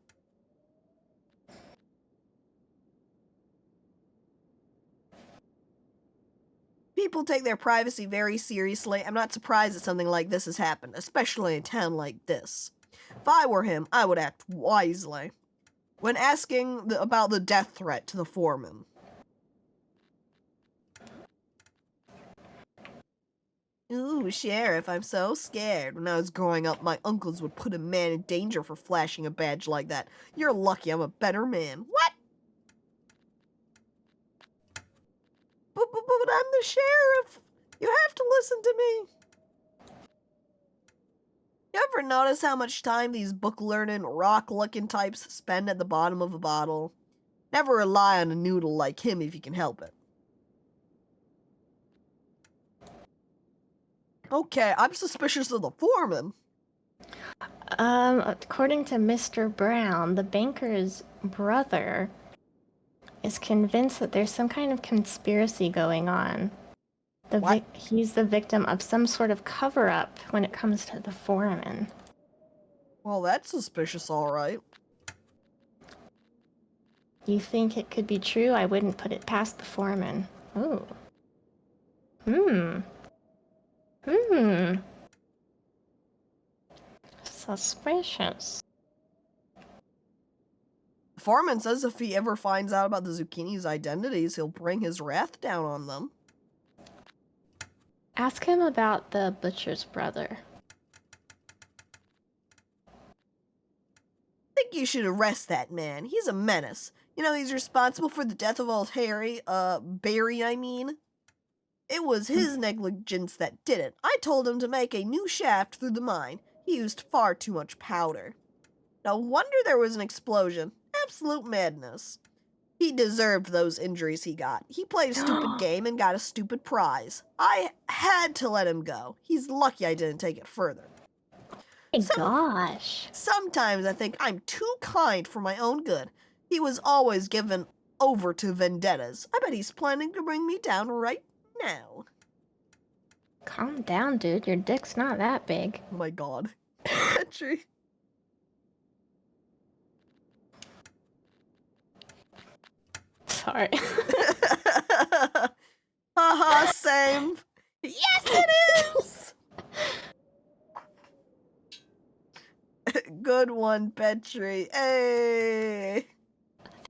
People take their privacy very seriously. I'm not surprised that something like this has happened, especially in a town like this. If I were him, I would act wisely. When asking about the death threat to the foreman. Ooh, Sheriff, I'm so scared. When I was growing up, my uncles would put a man in danger for flashing a badge like that. You're lucky I'm a better man. What? But I'm the sheriff. You have to listen to me. You ever notice how much time these book-learning, rock-looking types spend at the bottom of a bottle? Never rely on a noodle like him if you can help it. Okay, I'm suspicious of the foreman. According to Mr. Brown, the banker's brother is convinced that there's some kind of conspiracy going on. He's the victim of some sort of cover-up when it comes to the foreman. Well, that's suspicious, all right. You think it could be true? I wouldn't put it past the foreman. Ooh. Suspicious. The foreman says if he ever finds out about the Zucchini's identities, he'll bring his wrath down on them. Ask him about the butcher's brother. I think you should arrest that man. He's a menace. You know, he's responsible for the death of old Barry, I mean. It was his negligence that did it. I told him to make a new shaft through the mine. He used far too much powder. No wonder there was an explosion. Absolute madness. He deserved those injuries he got. He played a stupid game and got a stupid prize. I had to let him go. He's lucky I didn't take it further. Gosh. Sometimes I think I'm too kind for my own good. He was always given over to vendettas. I bet he's planning to bring me down right now. Calm down, dude. Your dick's not that big. Oh my god. Petri. Sorry. Haha, same. Yes, it is! Good one, Petri. Hey!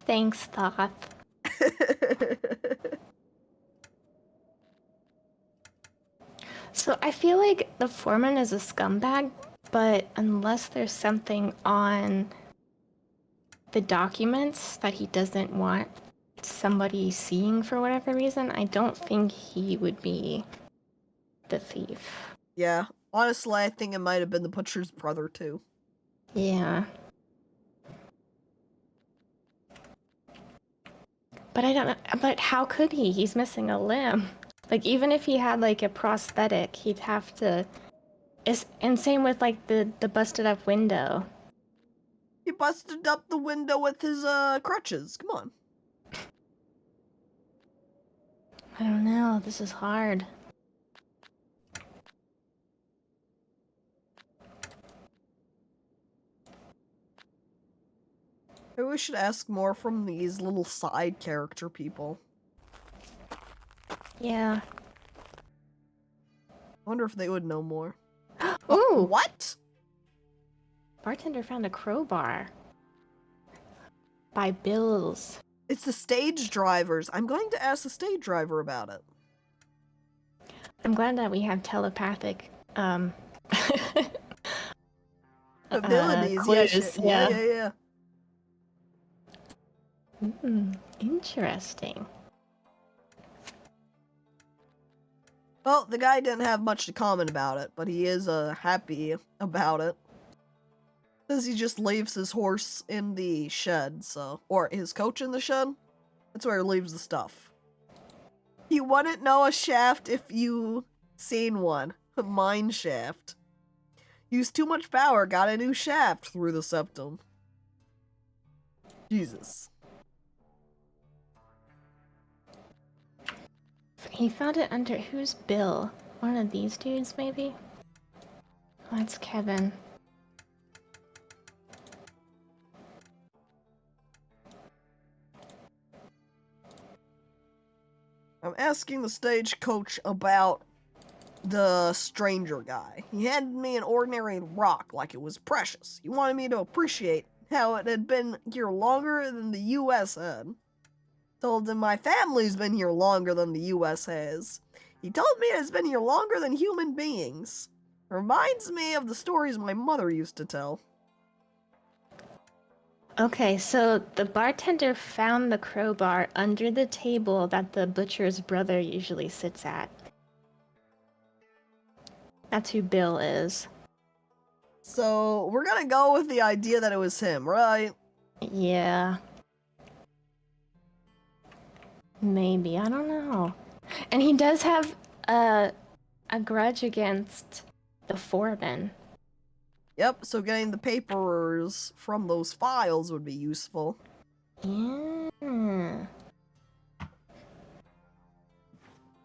Thanks, Thoth. So I feel like the foreman is a scumbag, but unless there's something on the documents that he doesn't want somebody seeing for whatever reason, I don't think he would be the thief. Yeah, honestly, I think it might have been the butcher's brother, too. Yeah. But I don't know, but how could he? He's missing a limb. Like, even if he had, like, a prosthetic, he'd have to... And same with, like, the busted up window. He busted up the window with his, crutches. Come on. I don't know, this is hard. Maybe we should ask more from these little side character people. Yeah. I wonder if they would know more. Ooh! What? Bartender found a crowbar. By Bill's. It's the stage drivers. I'm going to ask the stage driver about it. I'm glad that we have telepathic, Abilities, clues, yeah. Interesting. Well, the guy didn't have much to comment about it, but he is happy about it. Says he just leaves his horse in the shed, so... Or his coach in the shed? That's where he leaves the stuff. You wouldn't know a shaft if you seen one. A mine shaft. Used too much power, got a new shaft through the septum. Jesus. He found it under whose bill? One of these dudes, maybe? Oh, that's Kevin. I'm asking the stagecoach about the stranger guy. He handed me an ordinary rock like it was precious. He wanted me to appreciate how it had been here longer than the U.S. had. Told him my family's been here longer than the U.S. has. He told me it has been here longer than human beings. Reminds me of the stories my mother used to tell. Okay, so the bartender found the crowbar under the table that the butcher's brother usually sits at. That's who Bill is. So, we're gonna go with the idea that it was him, right? Yeah. Maybe, I don't know. And he does have a grudge against the foreman. Yep, so getting the papers from those files would be useful. Yeah. I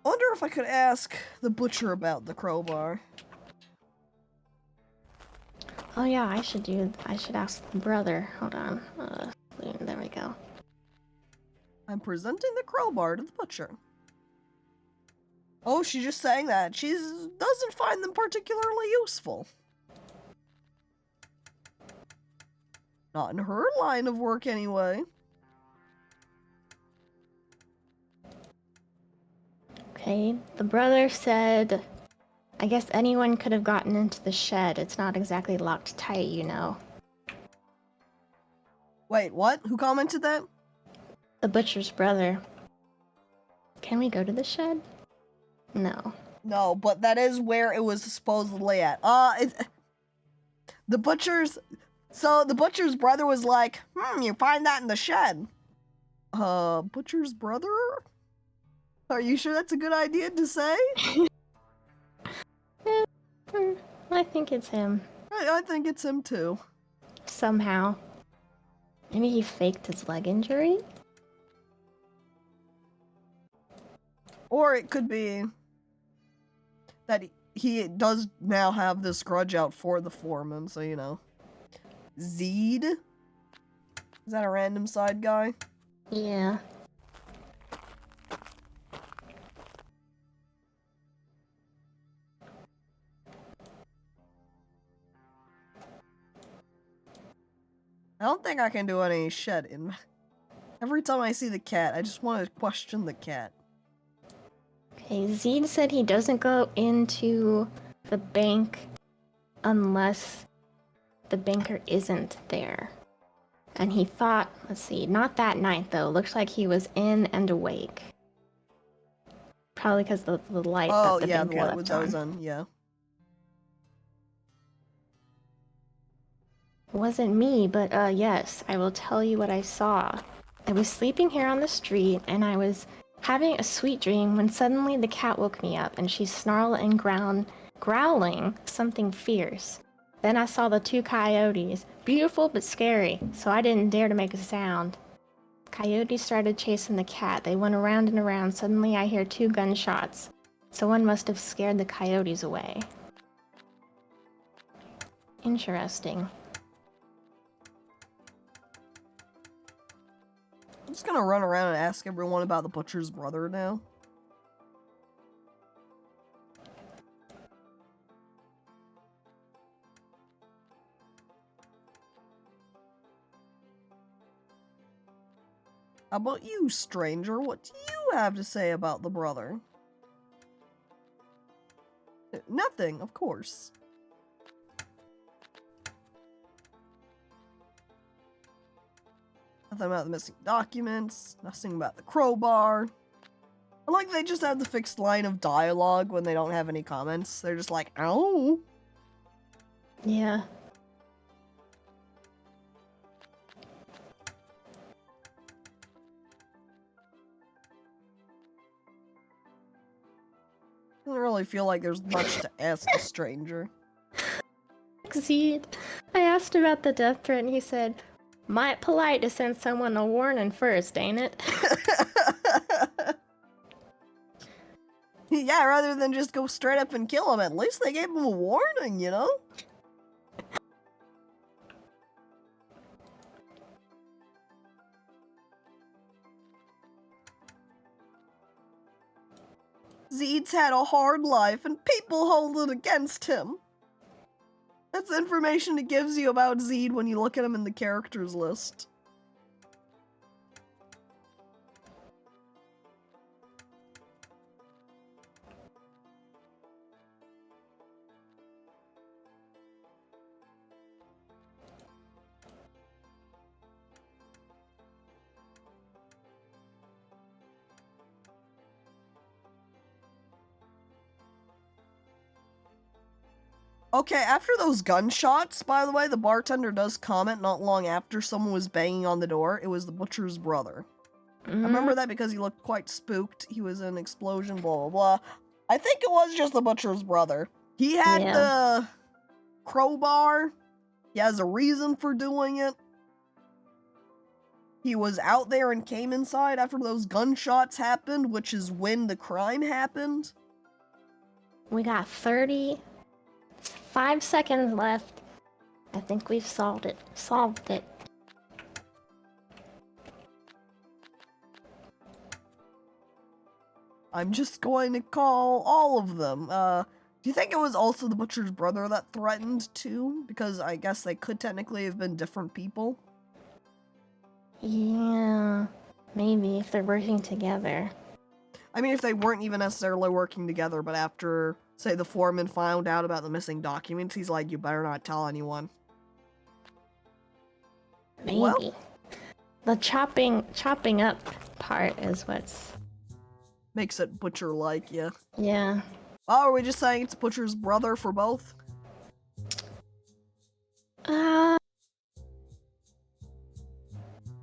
wonder if I could ask the butcher about the crowbar. Oh yeah, I should ask the brother. Hold on. There we go. I'm presenting the crowbar to the butcher. Oh, she's just saying that. She doesn't find them particularly useful. Not in her line of work, anyway. Okay, the brother said I guess anyone could have gotten into the shed. It's not exactly locked tight, you know. Wait, what? Who commented that? The butcher's brother. Can we go to the shed? No. No, but that is where it was supposedly at. The butcher's brother was like, you find that in the shed. Butcher's brother? Are you sure that's a good idea to say? I think it's him. I think it's him too. Somehow. Maybe he faked his leg injury? Or it could be that he does now have this grudge out for the foreman, so you know. Zeed? Is that a random side guy? Yeah. I don't think I can do any shedding. Every time I see the cat, I just want to question the cat. Okay, Zeed said he doesn't go into the bank unless the banker isn't there. And he thought, let's see, not that night though. Looks like he was in and awake. Probably because of the light that the banker left was on. on, yeah. It wasn't me, but yes, I will tell you what I saw. I was sleeping here on the street, and I was having a sweet dream when suddenly the cat woke me up, and she snarled and growling something fierce. Then I saw the two coyotes, beautiful but scary, so I didn't dare to make a sound. Coyotes started chasing the cat. They went around and around. Suddenly I hear 2 gunshots. Someone must have scared the coyotes away. Interesting. I'm just gonna run around and ask everyone about the butcher's brother now. How about you, stranger? What do you have to say about the brother? Nothing, of course. Nothing about the missing documents, nothing about the crowbar. I like they just have the fixed line of dialogue when they don't have any comments. They're just like, oh. Yeah. I don't really feel like there's much to ask a stranger. Zeed, I asked about the death threat and he said, might polite to send someone a warning first, ain't it? Yeah, rather than just go straight up and kill him, at least they gave him a warning, you know? Zeed's had a hard life and people hold it against him. That's the information it gives you about Zeed when you look at him in the characters list. Okay, after those gunshots, by the way, the bartender does comment not long after someone was banging on the door. It was the butcher's brother. I remember that because he looked quite spooked. He was in an explosion, blah, blah, blah. I think it was just the butcher's brother. He had the crowbar. He has a reason for doing it. He was out there and came inside after those gunshots happened, which is when the crime happened. We got 35 seconds left. I think we've solved it. I'm just going to call all of them. Do you think it was also the butcher's brother that threatened too? Because I guess they could technically have been different people. Yeah, maybe if they're working together. I mean, if they weren't even necessarily working together, but after Say the foreman found out about the missing documents. He's like, you better not tell anyone. Maybe. Well, the chopping up part is what's... makes it Butcher-like, yeah. Yeah. Oh, are we just saying it's Butcher's brother for both? I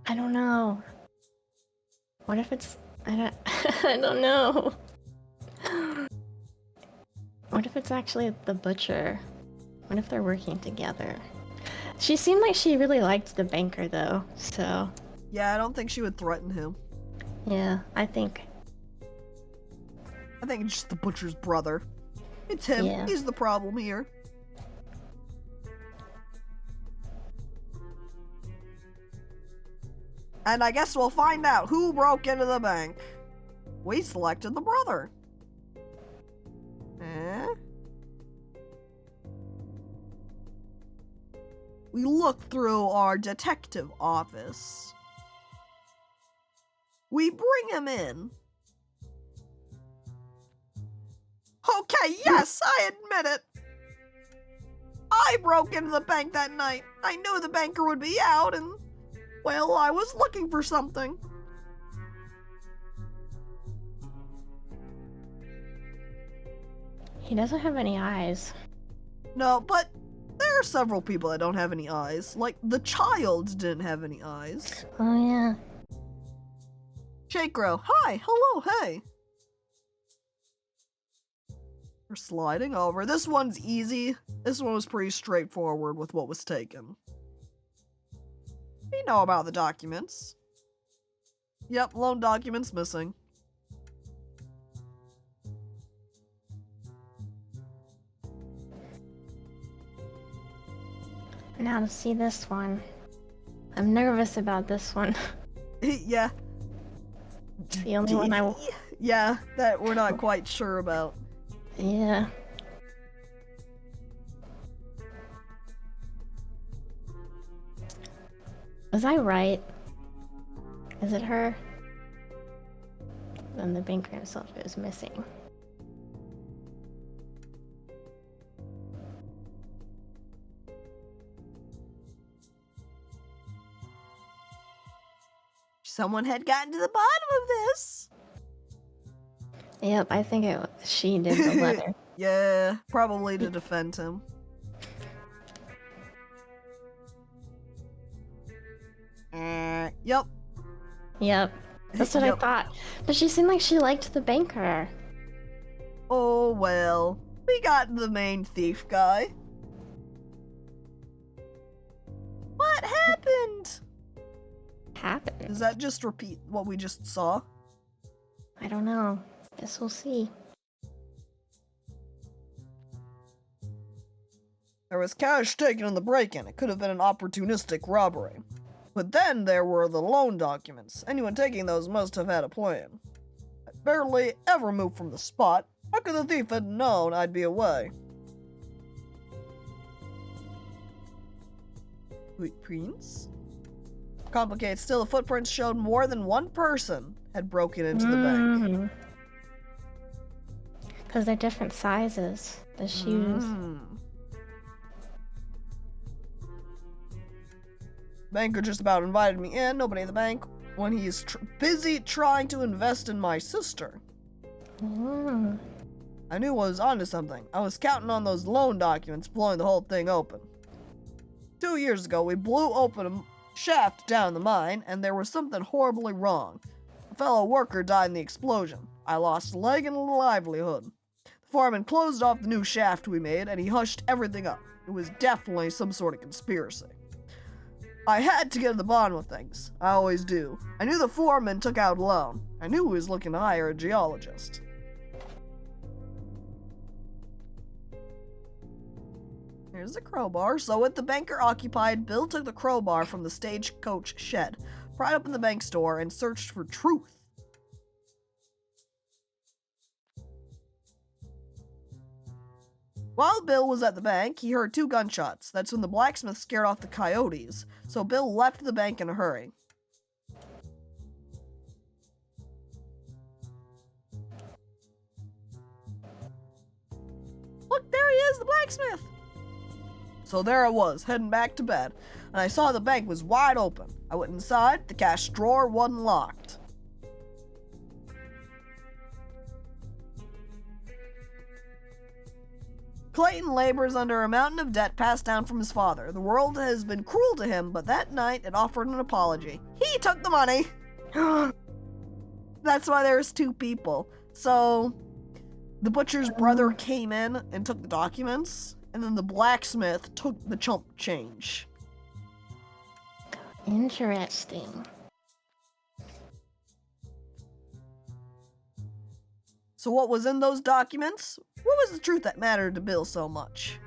don't know. What if it's... I don't know. What if it's actually the butcher? What if they're working together? She seemed like she really liked the banker, though, so... Yeah, I don't think she would threaten him. Yeah, I think it's just the Butcher's brother. It's him. Yeah. He's the problem here. And I guess we'll find out who broke into the bank. We selected the brother. Eh? We look through our detective office. We bring him in. Okay, yes, I admit it. I broke into the bank that night. I knew the banker would be out and, well, I was looking for something. he doesn't have any eyes. No, but there are several people that don't have any eyes. Like, the child didn't have any eyes. Oh, yeah. Shakro, hi, hello, hey. We're sliding over. This one's easy. This one was pretty straightforward with what was taken. We know about the documents. Yep, loan documents missing. Now to see this one. I'm nervous about this one. Yeah. It's the only one I... Yeah, that we're not quite sure about. Yeah. Was I right? Is it her? Then the banker himself is missing. Someone had gotten to the bottom of this. Yep, I think she did the letter. Yeah, probably to defend him. Yep. Yep. That's what I thought. But she seemed like she liked the banker. Oh well. We got the main thief guy. What happened? Happened? Does that just repeat what we just saw? I don't know. Guess we'll see. There was cash taken in the break-in. It could have been an opportunistic robbery. But then there were the loan documents. Anyone taking those must have had a plan. I barely ever moved from the spot. How could the thief have known I'd be away? Footprints? Complicated still, the footprints showed more than one person had broken into the bank. Because they're different sizes. The shoes. Banker just about invited me in. Nobody in the bank when he's busy trying to invest in my sister. I knew I was onto something. I was counting on those loan documents blowing the whole thing open. 2 years ago, we blew open a shaft down the mine, and there was something horribly wrong. A fellow worker died in the explosion. I lost a leg and a livelihood. The foreman closed off the new shaft we made, and he hushed everything up. It was definitely some sort of conspiracy. I had to get to the bottom of things. I always do. I knew the foreman took out a loan. I knew he was looking to hire a geologist. Here's the crowbar. So with the banker occupied, Bill took the crowbar from the stagecoach shed, pried open the bank store, and searched for truth. While Bill was at the bank, he heard 2 gunshots. That's when the blacksmith scared off the coyotes, so Bill left the bank in a hurry. he is, the blacksmith. So there I was, heading back to bed, and I saw the bank was wide open. I went inside, the cash drawer wasn't locked. Clayton labors under a mountain of debt passed down from his father. The world has been cruel to him, but that night it offered an apology. He took the money! That's why there's two people. So, the butcher's brother came in and took the documents, and then the blacksmith took the chump change. Interesting. So what was in those documents? What was the truth that mattered to Bill so much?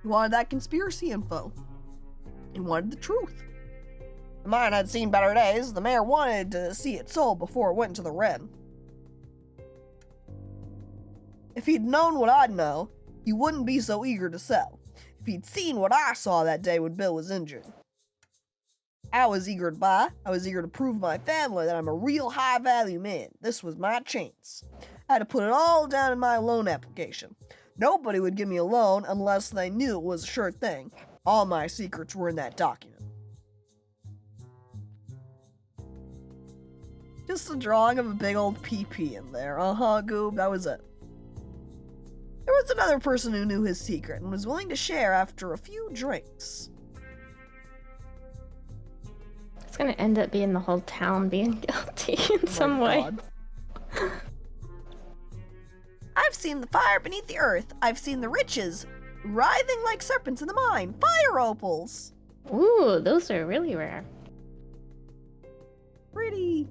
He wanted that conspiracy info. He wanted the truth. The mine had seen better days. The mayor wanted to see it sold before it went to the red. If he'd known what I'd know, he wouldn't be so eager to sell. If he'd seen what I saw that day when Bill was injured. I was eager to buy. I was eager to prove my family that I'm a real high-value man. This was my chance. I had to put it all down in my loan application. Nobody would give me a loan unless they knew it was a sure thing. All my secrets were in that document. Just a drawing of a big old PP in there. Goob, that was it. There was another person who knew his secret and was willing to share after a few drinks. It's gonna end up being the whole town being guilty in some way. I've seen the fire beneath the earth. I've seen the riches writhing like serpents in the mine. Fire opals. Ooh, those are really rare. Pretty.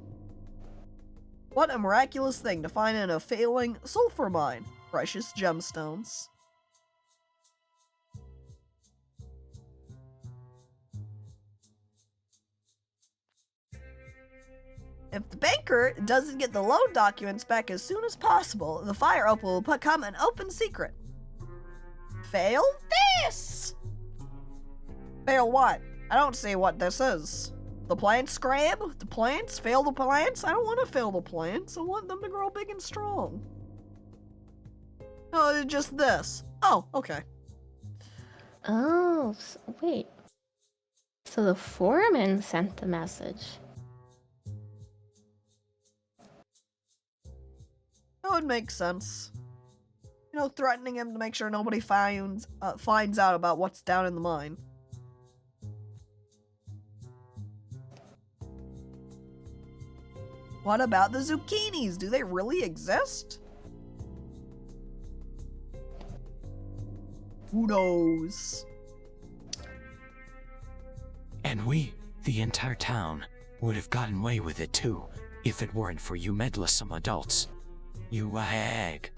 What a miraculous thing to find in a failing sulfur mine. Precious gemstones. If the banker doesn't get the loan documents back as soon as possible, the fire opal will become an open secret. Fail this! Fail what? I don't see what this is. The plants grab? The plants? Fail the plants? I don't want to fail the plants. I want them to grow big and strong. Oh, just this. Oh, okay. Oh, wait. So the foreman sent the message. That would make sense. You know, threatening him to make sure nobody finds out about what's down in the mine. What about the zucchinis? Do they really exist? Who knows? And we, the entire town, would have gotten away with it too, if it weren't for you meddlesome adults. You hag.